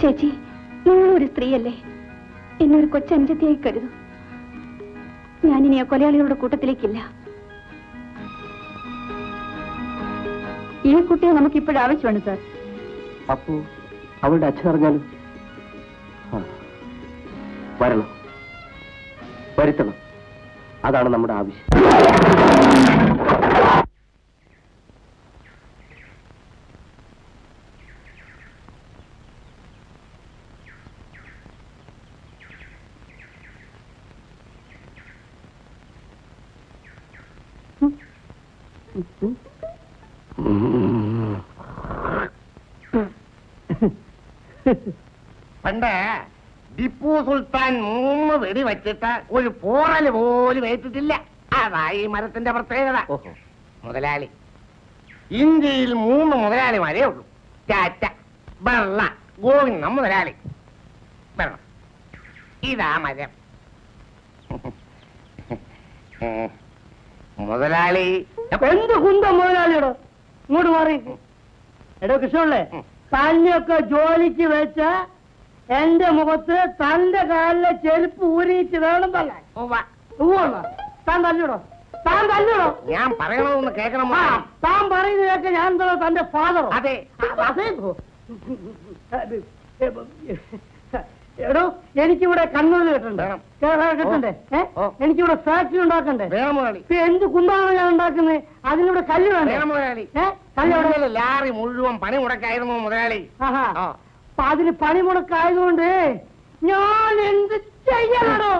ചേച്ചി, നിങ്ങളൊരു സ്ത്രീയല്ലേ. എന്നൊരു കൊച്ചനുജത്തിയായി കരുതും. ഞാനിനി ആ കൊലയാളികളുടെ കൂട്ടത്തിലേക്കില്ല. ഈ കുട്ടിയെ നമുക്ക് ഇപ്പോഴും ആവശ്യമാണ് സാർ. അപ്പോ അവളുടെ അച്ഛൻ അറിഞ്ഞാലും വരണം, വരുത്തണം. അതാണ് നമ്മുടെ ആവശ്യം. പണ്ട് ടിപ്പു സുൽത്താൻ 3 വെടി വെച്ചിട്ട് ഒരു പോറല് പോലും ഏറ്റിട്ടില്ല. അതായി മരത്തിന്റെ പ്രത്യേകത. മുതലാളി, ഇന്ത്യയിൽ 3 മുതലാളിമാരേ ഉള്ളൂ. ടാറ്റ, ബിർള, ഗോവിന്ദ മുതലാളി. ഇതാ മരം. മുതലാളി എന്ത് കുന്തം മുതലാളിയോടോ ഇങ്ങോട്ട് മാറി. എടോ കൃഷ്ണല്ലേ, തന്നെയൊക്കെ ജോലിക്ക് വെച്ച എന്റെ മുഖത്ത് തന്റെ കാലിലെ ചെരുപ്പ് ഊരിയിട്ട് വേണം തല്ലാൻ. താൻ തല്ലൂടോ? താൻ തല്ലൂടോ? ഞാൻ പറയണമെന്ന് കേൾക്കണം. താൻ പറയുന്നതൊക്കെ ഞാൻ എന്തോ തന്റെ ഫാദറോ? അതെ. എടോ, എനിക്കിവിടെ കണ്ണൂർ കിട്ടണ്ടേ? എനിക്കിവിടെ ഫാക്ടറി ഉണ്ടാക്കണ്ടേ? എന്ത് കുന്താണ് ഞാൻ ഉണ്ടാക്കുന്നത്? അതിനിവിടെ കല്ല് വേണ്ടേ? കല്ല് ലാറി മുഴുവൻ പണി മുടക്കായിരുന്നു മുതലാളി. അപ്പൊ അതിന് പണി മുടക്കായതുകൊണ്ട് ഞാൻ എന്ത് ചെയ്യാനാണോ?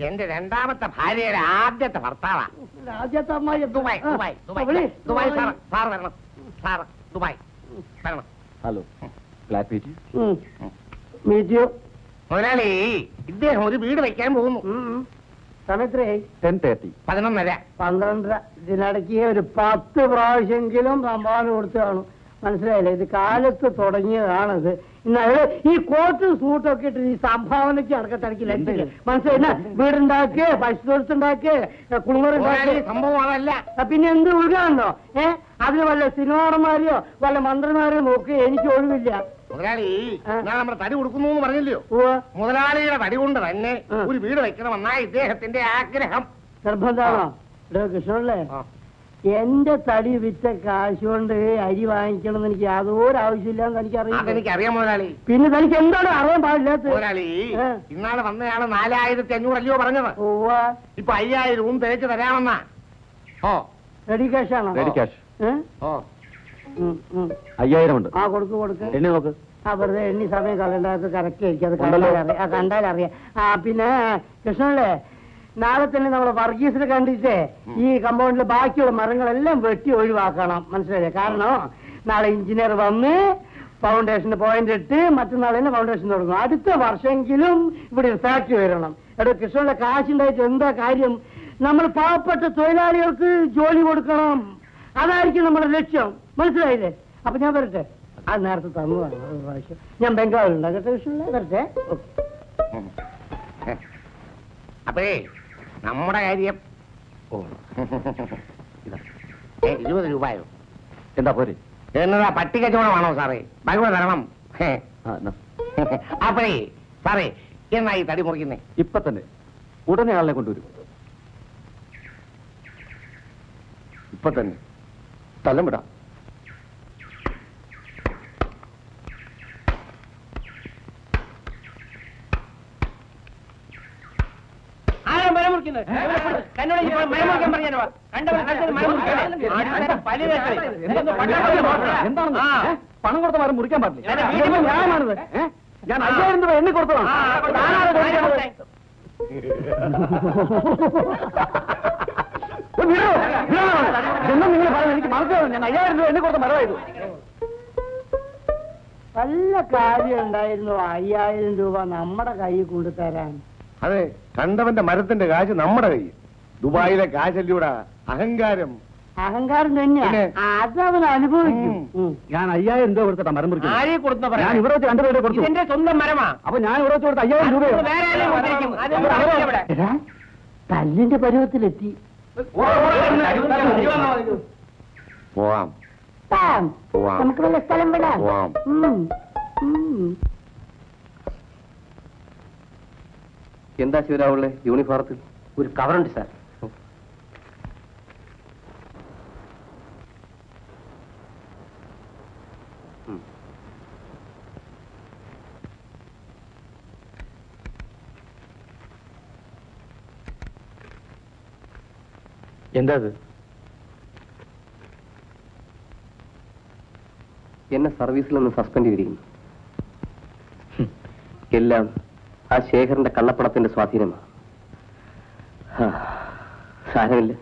എന്റെ രണ്ടാമത്തെ ഭാര്യയുടെ ആദ്യത്തെ ഭർത്താവാ. ആദ്യത്തെ അമ്മായി Dubai Dubai Dubai Dubai sir വരണം. സാർ ദുബായ് വരണം. ഹലോ, മുതലാളി, ഇദ്ദേഹം ഒരു വീട് വെക്കാൻ പോകുന്നു. സമയത്രയായി? 10:30. 11:30. 12:30. ഇതിനിടയ്ക്ക് ഒരു 10 പ്രാവശ്യമെങ്കിലും സംഭാവന കൊടുത്തു കാണും. മനസ്സിലായില്ലേ? ഇത് കാലത്ത് തുടങ്ങിയതാണത്. ഇന്നത് ഈ കോട്ടും സൂട്ടൊക്കെ ഇട്ട് ഈ സംഭാവനയ്ക്ക് അടക്കത്തടക്കില്ല. മനസ്സിലായില്ല? വീടുണ്ടാക്കിയ പശുത്തൊഴുത്തുണ്ടാക്കിയ കുളിമുറുണ്ടാക്കിയ സംഭവം അതല്ല. പിന്നെ എന്ത് ഒഴുകാണോ? അതിന് വല്ല സിനിമാടന്മാരെയോ വല്ല മന്ത്രിമാരെയോ നോക്കി എനിക്ക് ഒഴിവില്ല. മുതലാളി, ഞാൻ നമ്മുടെ തടി കൊടുക്കുന്നു എന്ന് പറഞ്ഞില്ലയോ? മുതലാളിയുടെ തടി കൊണ്ട് തന്നെ ഒരു വീട് വെക്കണമെന്നാ ഇദ്ദേഹത്തിന്റെ ആഗ്രഹം. നിർബന്ധമാണോ? കൃഷ്ണല്ലേ, എന്റെ തടി വിറ്റ കാശ് കൊണ്ട് അരി വാങ്ങിക്കണം എന്ന് എനിക്ക് യാതൊരു ആവശ്യമില്ലാന്ന് തനിക്കറിയാം. എനിക്കറിയാം മുതലാളി. പിന്നെ തനിക്ക് എന്താണ് അറിയാൻ പാടില്ലാത്ത? മുതലാളി, ഇന്നാള് വന്നയാള് 4500 അല്ലയോ പറഞ്ഞത്? ഇപ്പൊ 5000 തികച്ചു തരാമെന്നാ. റെഡി ക്യാഷ് ആണോ? Ready cash. 5000 ഉണ്ട്. കൊടുക്ക് കൊടുക്ക്. എണ്ണി നോക്ക്. വെറുതെ എണ്ണി സമയം കളണ്ടാത്ത കറക്റ്റ് ആയിരിക്കും. അത് കണ്ടാലറിയാം. പിന്നെ കൃഷ്ണല്ലേ, നാളെ തന്നെ നമ്മളെ വർഗീസിനെ കണ്ടിട്ടേ ഈ കമ്പൗണ്ടിലെ ബാക്കിയുള്ള മരങ്ങളെല്ലാം വെട്ടി ഒഴിവാക്കണം. മനസ്സിലായില്ലേ? കാരണം നാളെ എഞ്ചിനീയർ വന്ന് ഫൗണ്ടേഷന് പോയിന്റ് ഇട്ട് മറ്റന്നാൾ തന്നെ ഫൗണ്ടേഷൻ തുടങ്ങും. അടുത്ത വർഷമെങ്കിലും ഇവിടെ ഒരു ഫാക്ടറി വരണം. എടോ കൃഷ്ണന്റെ കാശുണ്ടായിട്ട് എന്താ കാര്യം? നമ്മൾ പാവപ്പെട്ട തൊഴിലാളികൾക്ക് ജോലി കൊടുക്കണം. അതായിരിക്കും നമ്മുടെ ലക്ഷ്യം. മനസ്സിലായില്ലേ? അപ്പൊ ഞാൻ വരട്ടെ. അത് നേരത്തെ തന്നതാണ് ഒരു പ്രാവശ്യം. ഞാൻ ബംഗാളിലുണ്ടാ കേട്ടോ കൃഷ്ണല്ലേ. വരട്ടെ. അപ്പേ നമ്മുടെ കാര്യം 20 രൂപയോ? എന്താ പോരെ? എന്നതാ പട്ടി കച്ചവടമാണോ സാറേ? ഭഗവത് തരണം. അപ്പേ സാറേ, എന്നാ ഈ തടി മുറിക്കുന്നേ? ഇപ്പൊ തന്നെ ഉടനെ ആളിനെ കൊണ്ടുവരും. ഇപ്പൊ തന്നെ സ്ഥലം വിടാം. പണം കൊടുത്ത മരം മുറിക്കാൻ പാടില്ല. ന്യായമാണിത്. ഞാൻ 5000 രൂപ എണ്ണി കൊടുത്തതാണ്. നിങ്ങൾ പറഞ്ഞു, എനിക്ക് മനസ്സിലാവും. ഞാൻ 5000 രൂപ എണ്ണി കൊടുത്ത മരമായിരുന്നു. നല്ല കാര്യം ഉണ്ടായിരുന്നു 5000 രൂപ നമ്മുടെ കയ്യിൽ കൊണ്ടുതരാൻ. അതെ, കണ്ടവന്റെ മരത്തിന്റെ കാശ് നമ്മുടെ കയ്യിൽ. ദുബായിലെ കാശല്ലൂടെ അഹങ്കാരം. അഹങ്കാരം തന്നെയാണ്. അതവൻ അനുഭവിക്കും. ഞാൻ 5000 രൂപ കൊടുത്തിട്ടാ മരം മുറിക്കും. ഞാൻ ഇവിടെ വെച്ച് 2 രൂപ കൊടുത്തു. എന്റെ സ്വന്തം മരമാ. അപ്പൊ ഞാൻ ഇവിടെ വെച്ച് കൊടുത്ത 5000 രൂപ തല്ലിന്റെ പരുവത്തിലെത്തി. പോവാം. നമുക്ക് വല്ല സ്ഥലം വിടാം. എന്താ ശിവരാവുള്ളേ യൂണിഫോമത്തിൽ? ഒരു കവറുണ്ട് സാർ. എന്താ അത്? എന്നെ സർവീസിൽ നിന്ന് സസ്പെൻഡ് ചെയ്തിരിക്കുന്നു. എല്ലാം ആ ശേഖരന്റെ കള്ളപ്പണത്തിന്റെ സ്വാധീനമാണ്. സാരമില്ല,